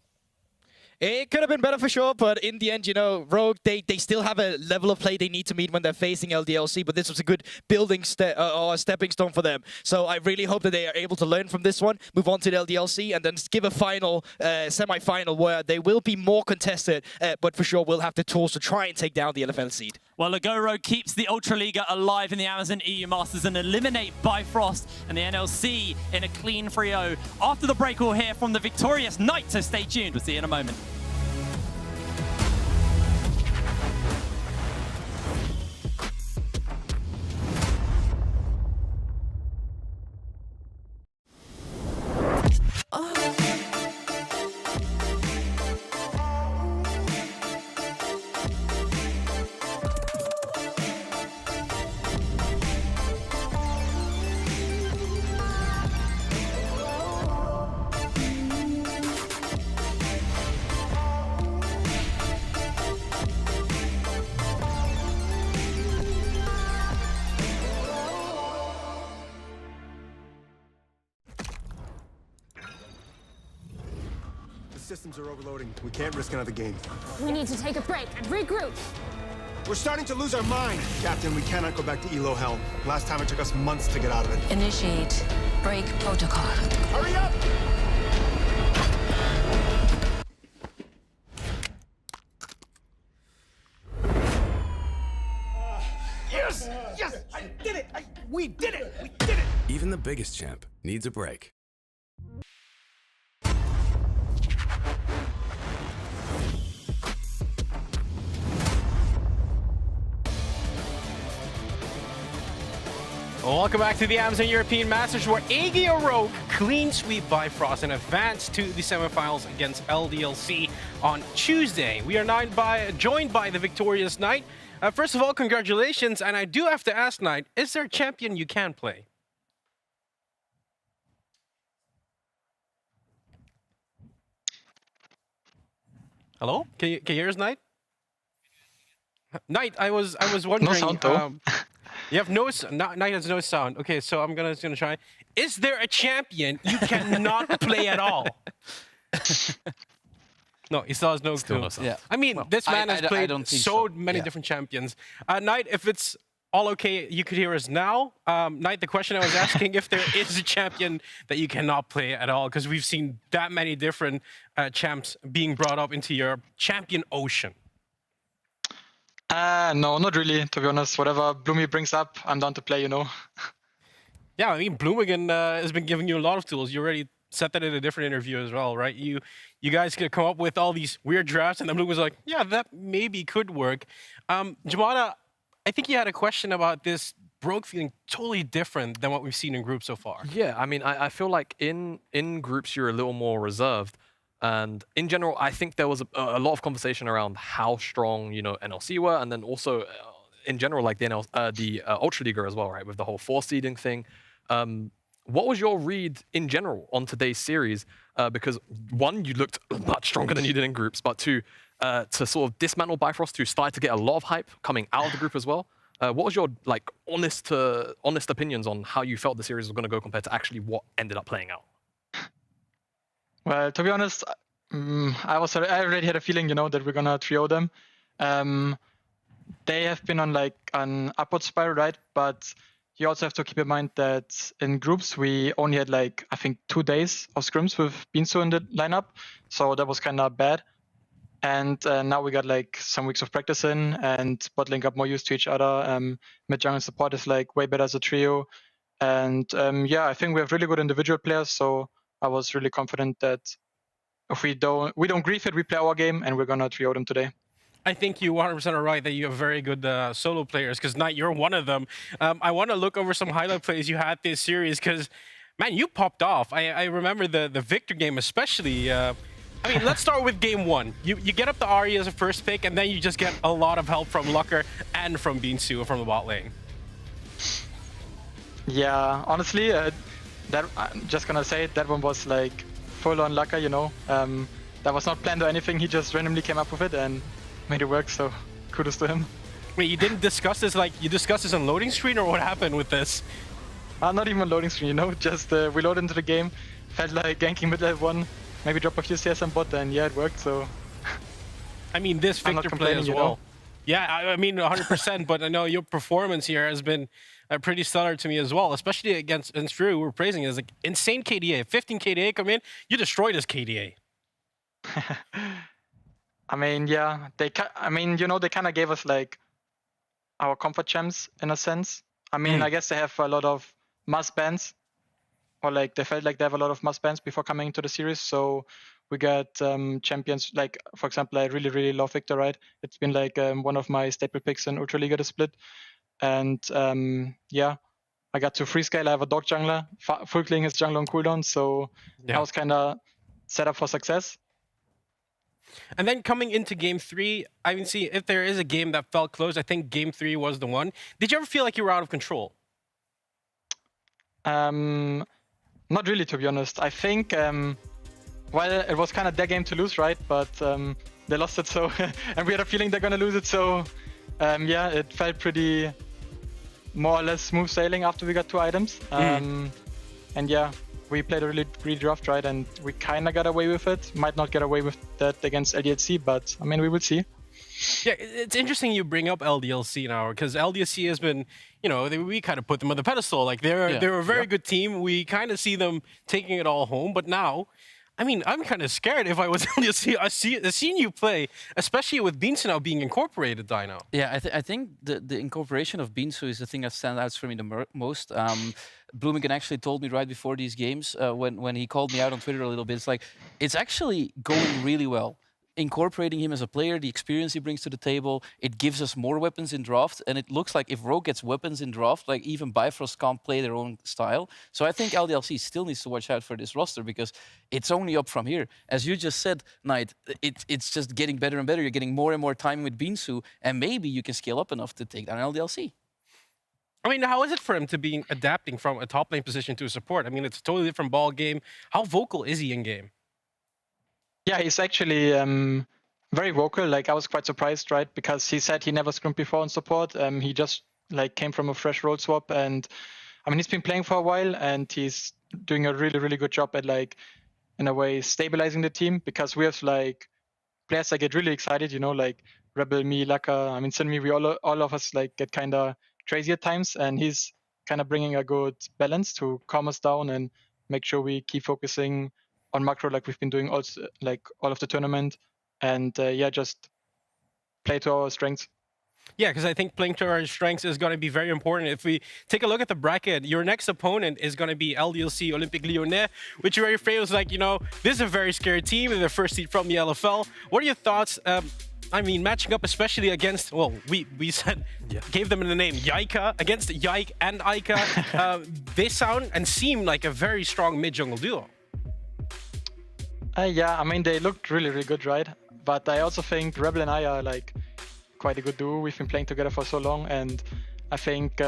It could have been better for sure, but in the end, you know, Rogue, they still have a level of play they need to meet when they're facing LDLC, but this was a good building stepping stone for them. So I really hope that they are able to learn from this one, move on to the LDLC, and then give a final, semi-final where they will be more contested, but for sure will have the tools to try and take down the LFL seed. Well, the Go Rogue keeps the Ultraliga alive in the Amazon EU Masters and eliminate Bifrost and the NLC in a clean 3-0. After the break, we'll hear from the victorious Knight, so stay tuned. We'll see you in a moment. Systems are overloading. We can't risk another game. We need to take a break and regroup. We're starting to lose our mind. Captain, we cannot go back to Elo Hell. Last time it took us months to get out of it. Initiate break protocol. Hurry up! Yes! Yes! I did it! We did it! We did it! Even the biggest champ needs a break. Well, welcome back to the Amazon European Masters, where AGO Rogue clean sweep Bifrost and advanced to the semifinals against LDLC on Tuesday. We are now joined by the victorious Knight. First of all, congratulations, and I do have to ask, Knight, is there a champion you can play? Hello? Can you hear us, Knight? Knight, I was wondering. No sound, though. You have Knight has no sound. Okay, so I'm gonna try. Is there a champion you cannot play at all? No, he still has no clue. no sound. Yeah. I mean, Well, this man has played don't think so so. many Yeah. different champions. Knight, if it's all okay, you could hear us now. Knight, the question I was asking, if there is a champion that you cannot play at all, because we've seen that many different champs being brought up into your champion ocean. No, not really, to be honest. Whatever Bloomy brings up, I'm down to play, you know. Yeah, I mean, Bloomingen has been giving you a lot of tools. You already said that in a different interview as well, right? You guys could come up with all these weird drafts, and then Bloom was like, yeah, that maybe could work. Jamada, I think you had a question about this Brogue feeling totally different than what we've seen in groups so far. Yeah, I mean, I feel like in groups you're a little more reserved. And in general, I think there was a lot of conversation around how strong, NLC were, and then also in general, like the Ultra Leaguer as well, right, with the whole 4-seeding thing. What was your read in general on today's series? Because one, you looked much stronger than you did in groups, but two, to sort of dismantle Bifrost, who started to get a lot of hype coming out of the group as well. What was your honest opinions on how you felt the series was going to go compared to actually what ended up playing out? Well, to be honest, I already had a feeling, that we're gonna trio them. They have been on an upward spiral, right? But you also have to keep in mind that in groups we only had I think 2 days of scrims with Binsu in the lineup, so that was kind of bad. And now we got some weeks of practice in, and bot lane got more used to each other. Mid jungle support is way better as a trio, and yeah, I think we have really good individual players. So I was really confident that if we don't grief it, we play our game, and we're gonna trio them today. I think you 100% are right that you have very good solo players, because Knight, you're one of them. I want to look over some highlight plays you had this series, because, man, you popped off. I remember the Victor game especially. I mean, let's start with game 1. You get up the Ahri as a first pick, and then you just get a lot of help from Lucker and from Binsu from the bot lane. Yeah, honestly, that I'm just gonna say that one was full on Lucker, that was not planned or anything. He just randomly came up with it and made it work, so kudos to him. Wait, you didn't discuss this, you discussed this on loading screen, or what happened with this? Not even loading screen, just we loaded into the game, felt like ganking mid level 1, maybe drop a few CS on bot, and yeah, it worked, so... I mean, this Victor play as well. Yeah, I mean, 100%, but I know your performance here has been pretty stellar to me as well, especially against Drew. We're praising it as insane KDA. 15 KDA come in, you destroyed his KDA. I mean, yeah, they kind of gave us our comfort champs in a sense. I mean, I guess they have a lot of must bans, or they felt like they have a lot of must bans before coming into the series. So we got champions for example, I really, really love Victor, right? It's been one of my staple picks in Ultra League to split. And yeah, I got to free scale. I have a dog jungler, full clearing his jungler on cooldown. So I was kind of set up for success. And then coming into game 3, I mean, see, if there is a game that felt close, I think game 3 was the one. Did you ever feel like you were out of control? Not really, to be honest. I think, well, it was kind of their game to lose, right? But they lost it, so and we had a feeling they're gonna lose it. So yeah, it felt pretty more or less smooth sailing after we got 2 items. And yeah, we played a really greedy draft, right? And we kind of got away with it. Might not get away with that against LDLC, but I mean, we will see. Yeah, it's interesting you bring up LDLC now, because LDLC has been, we kind of put them on the pedestal. They're a very good team. We kind of see them taking it all home, but now, I mean, I'm kind of scared if I was LDLC. I've seen you play, especially with Binsu now being incorporated, Dino. Yeah, I think the incorporation of Binsu is the thing that stands out for me the most. Bloomingen actually told me right before these games, when he called me out on Twitter a little bit, it's actually going really well. incorporating him as a player, the experience he brings to the table, it gives us more weapons in draft. And it looks like if Rogue gets weapons in draft, like even Bifrost can't play their own style. So I think LDLC still needs to watch out for this roster because it's only up from here. As you just said, Knight, it's just getting better and better. You're getting more and more time with Binsu, and maybe you can scale up enough to take down LDLC. I mean, how is it for him to be adapting from a top lane position to a support? I mean, it's a totally different ball game. How vocal is he in game? Yeah, he's actually very vocal. Like, I was quite surprised, right? Because he said he never scrimped before on support. He just like came from a fresh role swap, and I mean, he's been playing for a while, and he's doing a really, really good job at like, in a way, stabilizing the team. Because we have like players that get really excited, you know, like Rebel, me, Laka. I mean, suddenly we all of us like get kind of crazy at times, and he's kind of bringing a good balance to calm us down and make sure we keep focusing on macro like we've been doing also like all of the tournament, and yeah, just play to our strengths. Yeah, because I think playing to our strengths is going to be very important. If we take a look at the bracket, your next opponent is going to be LDLC Olympique Lyonnais, which very feels like, you know, this is a very scary team. They're the first seed from the LFL. What are your thoughts? I mean, matching up especially against, well, we said, gave them the name Yaika, against Yike and Aika. They sound and seem like a very strong mid-jungle duo. Yeah, I mean, they looked really, really good, right? But I also think Rebel and I are like quite a good duo. We've been playing together for so long, and I think,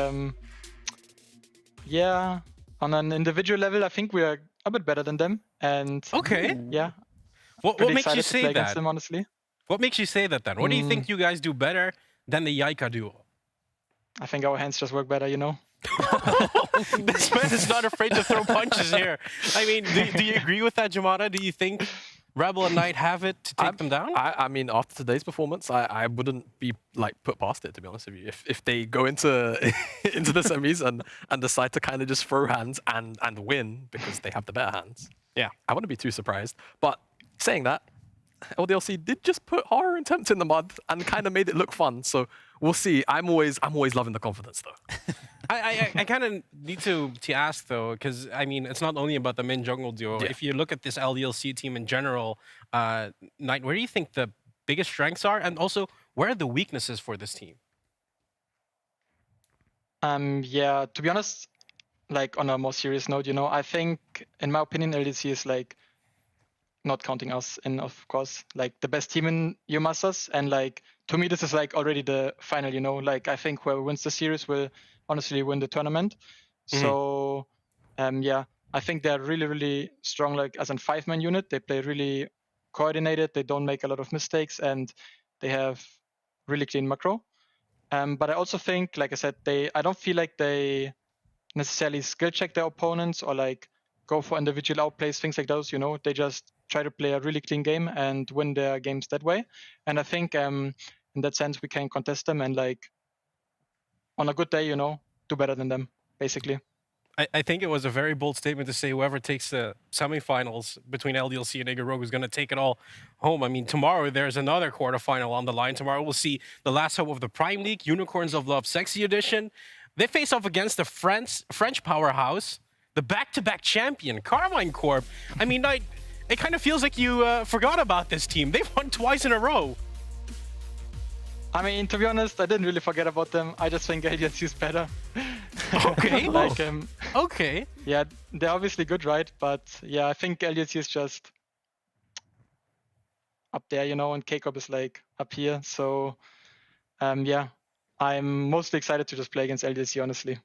yeah, on an individual level, I think we are a bit better than them. And okay, yeah. What makes you say that? Them, honestly. What makes you say that then? What do you think you guys do better than the Yaika duo? I think our hands just work better, you know? This man is not afraid to throw punches here. I mean, do you agree with that, Jamada? Do you think Rebel and Knight have it to take them down? I mean, after today's performance, I wouldn't be like put past it, to be honest with you. If they go into into the semis and decide to kind of just throw hands and win because they have the better hands, yeah, I wouldn't be too surprised. But saying that, LDLC did just put horror and tempt in the mud and kind of made it look fun. So we'll see. I'm always loving the confidence though. I kind of need to ask though, because I mean, it's not only about the min jungle duo. Yeah. If you look at this LDLC team in general, Knight, where do you think the biggest strengths are, and also where are the weaknesses for this team? Yeah, to be honest, like on a more serious note, you know, I think, in my opinion, LDC is like, not counting us, and of course, like the best team in EU Masters, and like to me, this is like already the final. You know, like I think whoever wins the series will honestly win the tournament. Mm-hmm. So, yeah, I think they're really, really strong. Like as a 5-man unit, they play really coordinated. They don't make a lot of mistakes, and they have really clean macro. But I also think, like I said, I don't feel like they necessarily skill check their opponents or like go for individual outplays, things like those. You know, they just try to play a really clean game and win their games that way. And I think in that sense, we can contest them and like on a good day, you know, do better than them, basically. I think it was a very bold statement to say whoever takes the semifinals between LDLC and Igor Rogue is going to take it all home. I mean, tomorrow there's another quarterfinal on the line. Tomorrow we'll see the last hope of the Prime League, Unicorns of Love Sexy Edition. They face off against the French powerhouse, the back-to-back champion, Carmine Corp. I mean, it kind of feels like you forgot about this team. They've won twice in a row. I mean, to be honest, I didn't really forget about them. I just think LDLC is better. Okay. Like, okay. Yeah, they're obviously good, right? But yeah, I think LDLC is just up there, you know, and K-Corp is like up here. So, yeah, I'm mostly excited to just play against LDLC, honestly.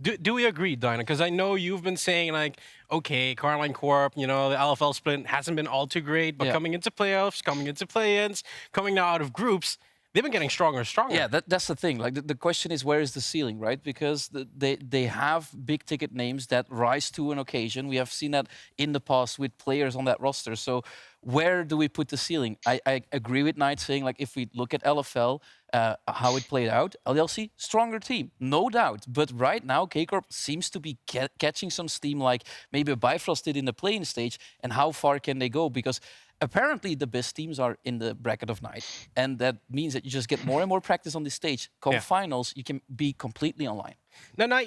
Do we agree, Dinah? Because I know you've been saying like, okay, Carmine Corp, you know, the LFL split hasn't been all too great, but coming into playoffs, coming into play-ins, coming now out of groups, they've been getting stronger and stronger. Yeah, that's the thing. Like the question is, where is the ceiling, right? Because they have big ticket names that rise to an occasion. We have seen that in the past with players on that roster. So where do we put the ceiling? I agree with Knight saying, like, if we look at LFL, how it played out, LDLC, stronger team, no doubt. But right now, K-Corp seems to be catching some steam like maybe Bifrost did in the playing stage. And how far can they go? Because apparently the best teams are in the bracket of night, and that means that you just get more and more practice on this stage. Come finals, you can be completely online. Now,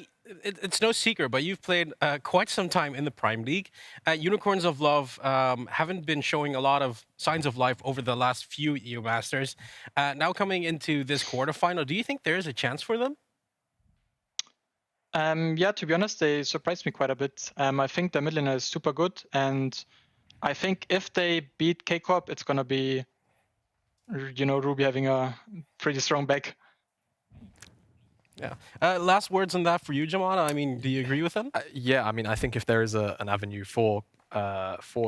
it's no secret, but you've played quite some time in the Prime League. Unicorns of Love haven't been showing a lot of signs of life over the last few EU Masters. Now coming into this quarterfinal, do you think there is a chance for them? Yeah, to be honest, they surprised me quite a bit. I think the mid laner is super good, and I think if they beat K-Corp, it's gonna be, you know, Ruby having a pretty strong back. Yeah. Last words on that for you, Jamana. I mean, do you agree with him? Yeah, I mean, I think if there is an avenue for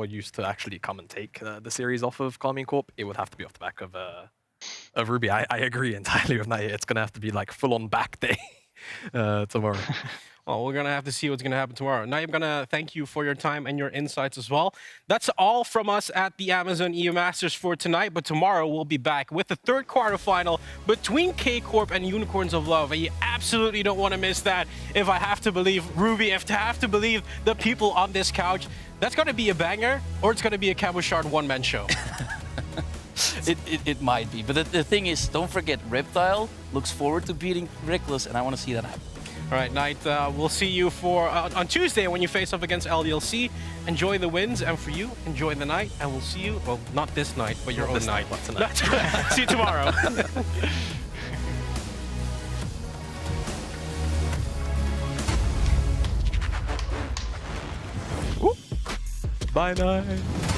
use to actually come and take the series off of Karmine Corp, it would have to be off the back of Ruby. I agree entirely with that. It's gonna have to be like full-on back day tomorrow. Well, we're going to have to see what's going to happen tomorrow. Now, I'm going to thank you for your time and your insights as well. That's all from us at the Amazon EU Masters for tonight, but tomorrow we'll be back with the third quarterfinal between K-Corp and Unicorns of Love, and you absolutely don't want to miss that. If I have to believe Ruby, if I have to believe the people on this couch, that's going to be a banger, or it's going to be a Cabochard one-man show. It might be, but the thing is, don't forget, Reptile looks forward to beating Reckless, and I want to see that happen. All right, Knight, we'll see you for on Tuesday when you face off against LDLC. Enjoy the wins, and for you, enjoy the night, and we'll see you, well, not this night, but your own night. Tonight. See you tomorrow. Bye, Knight.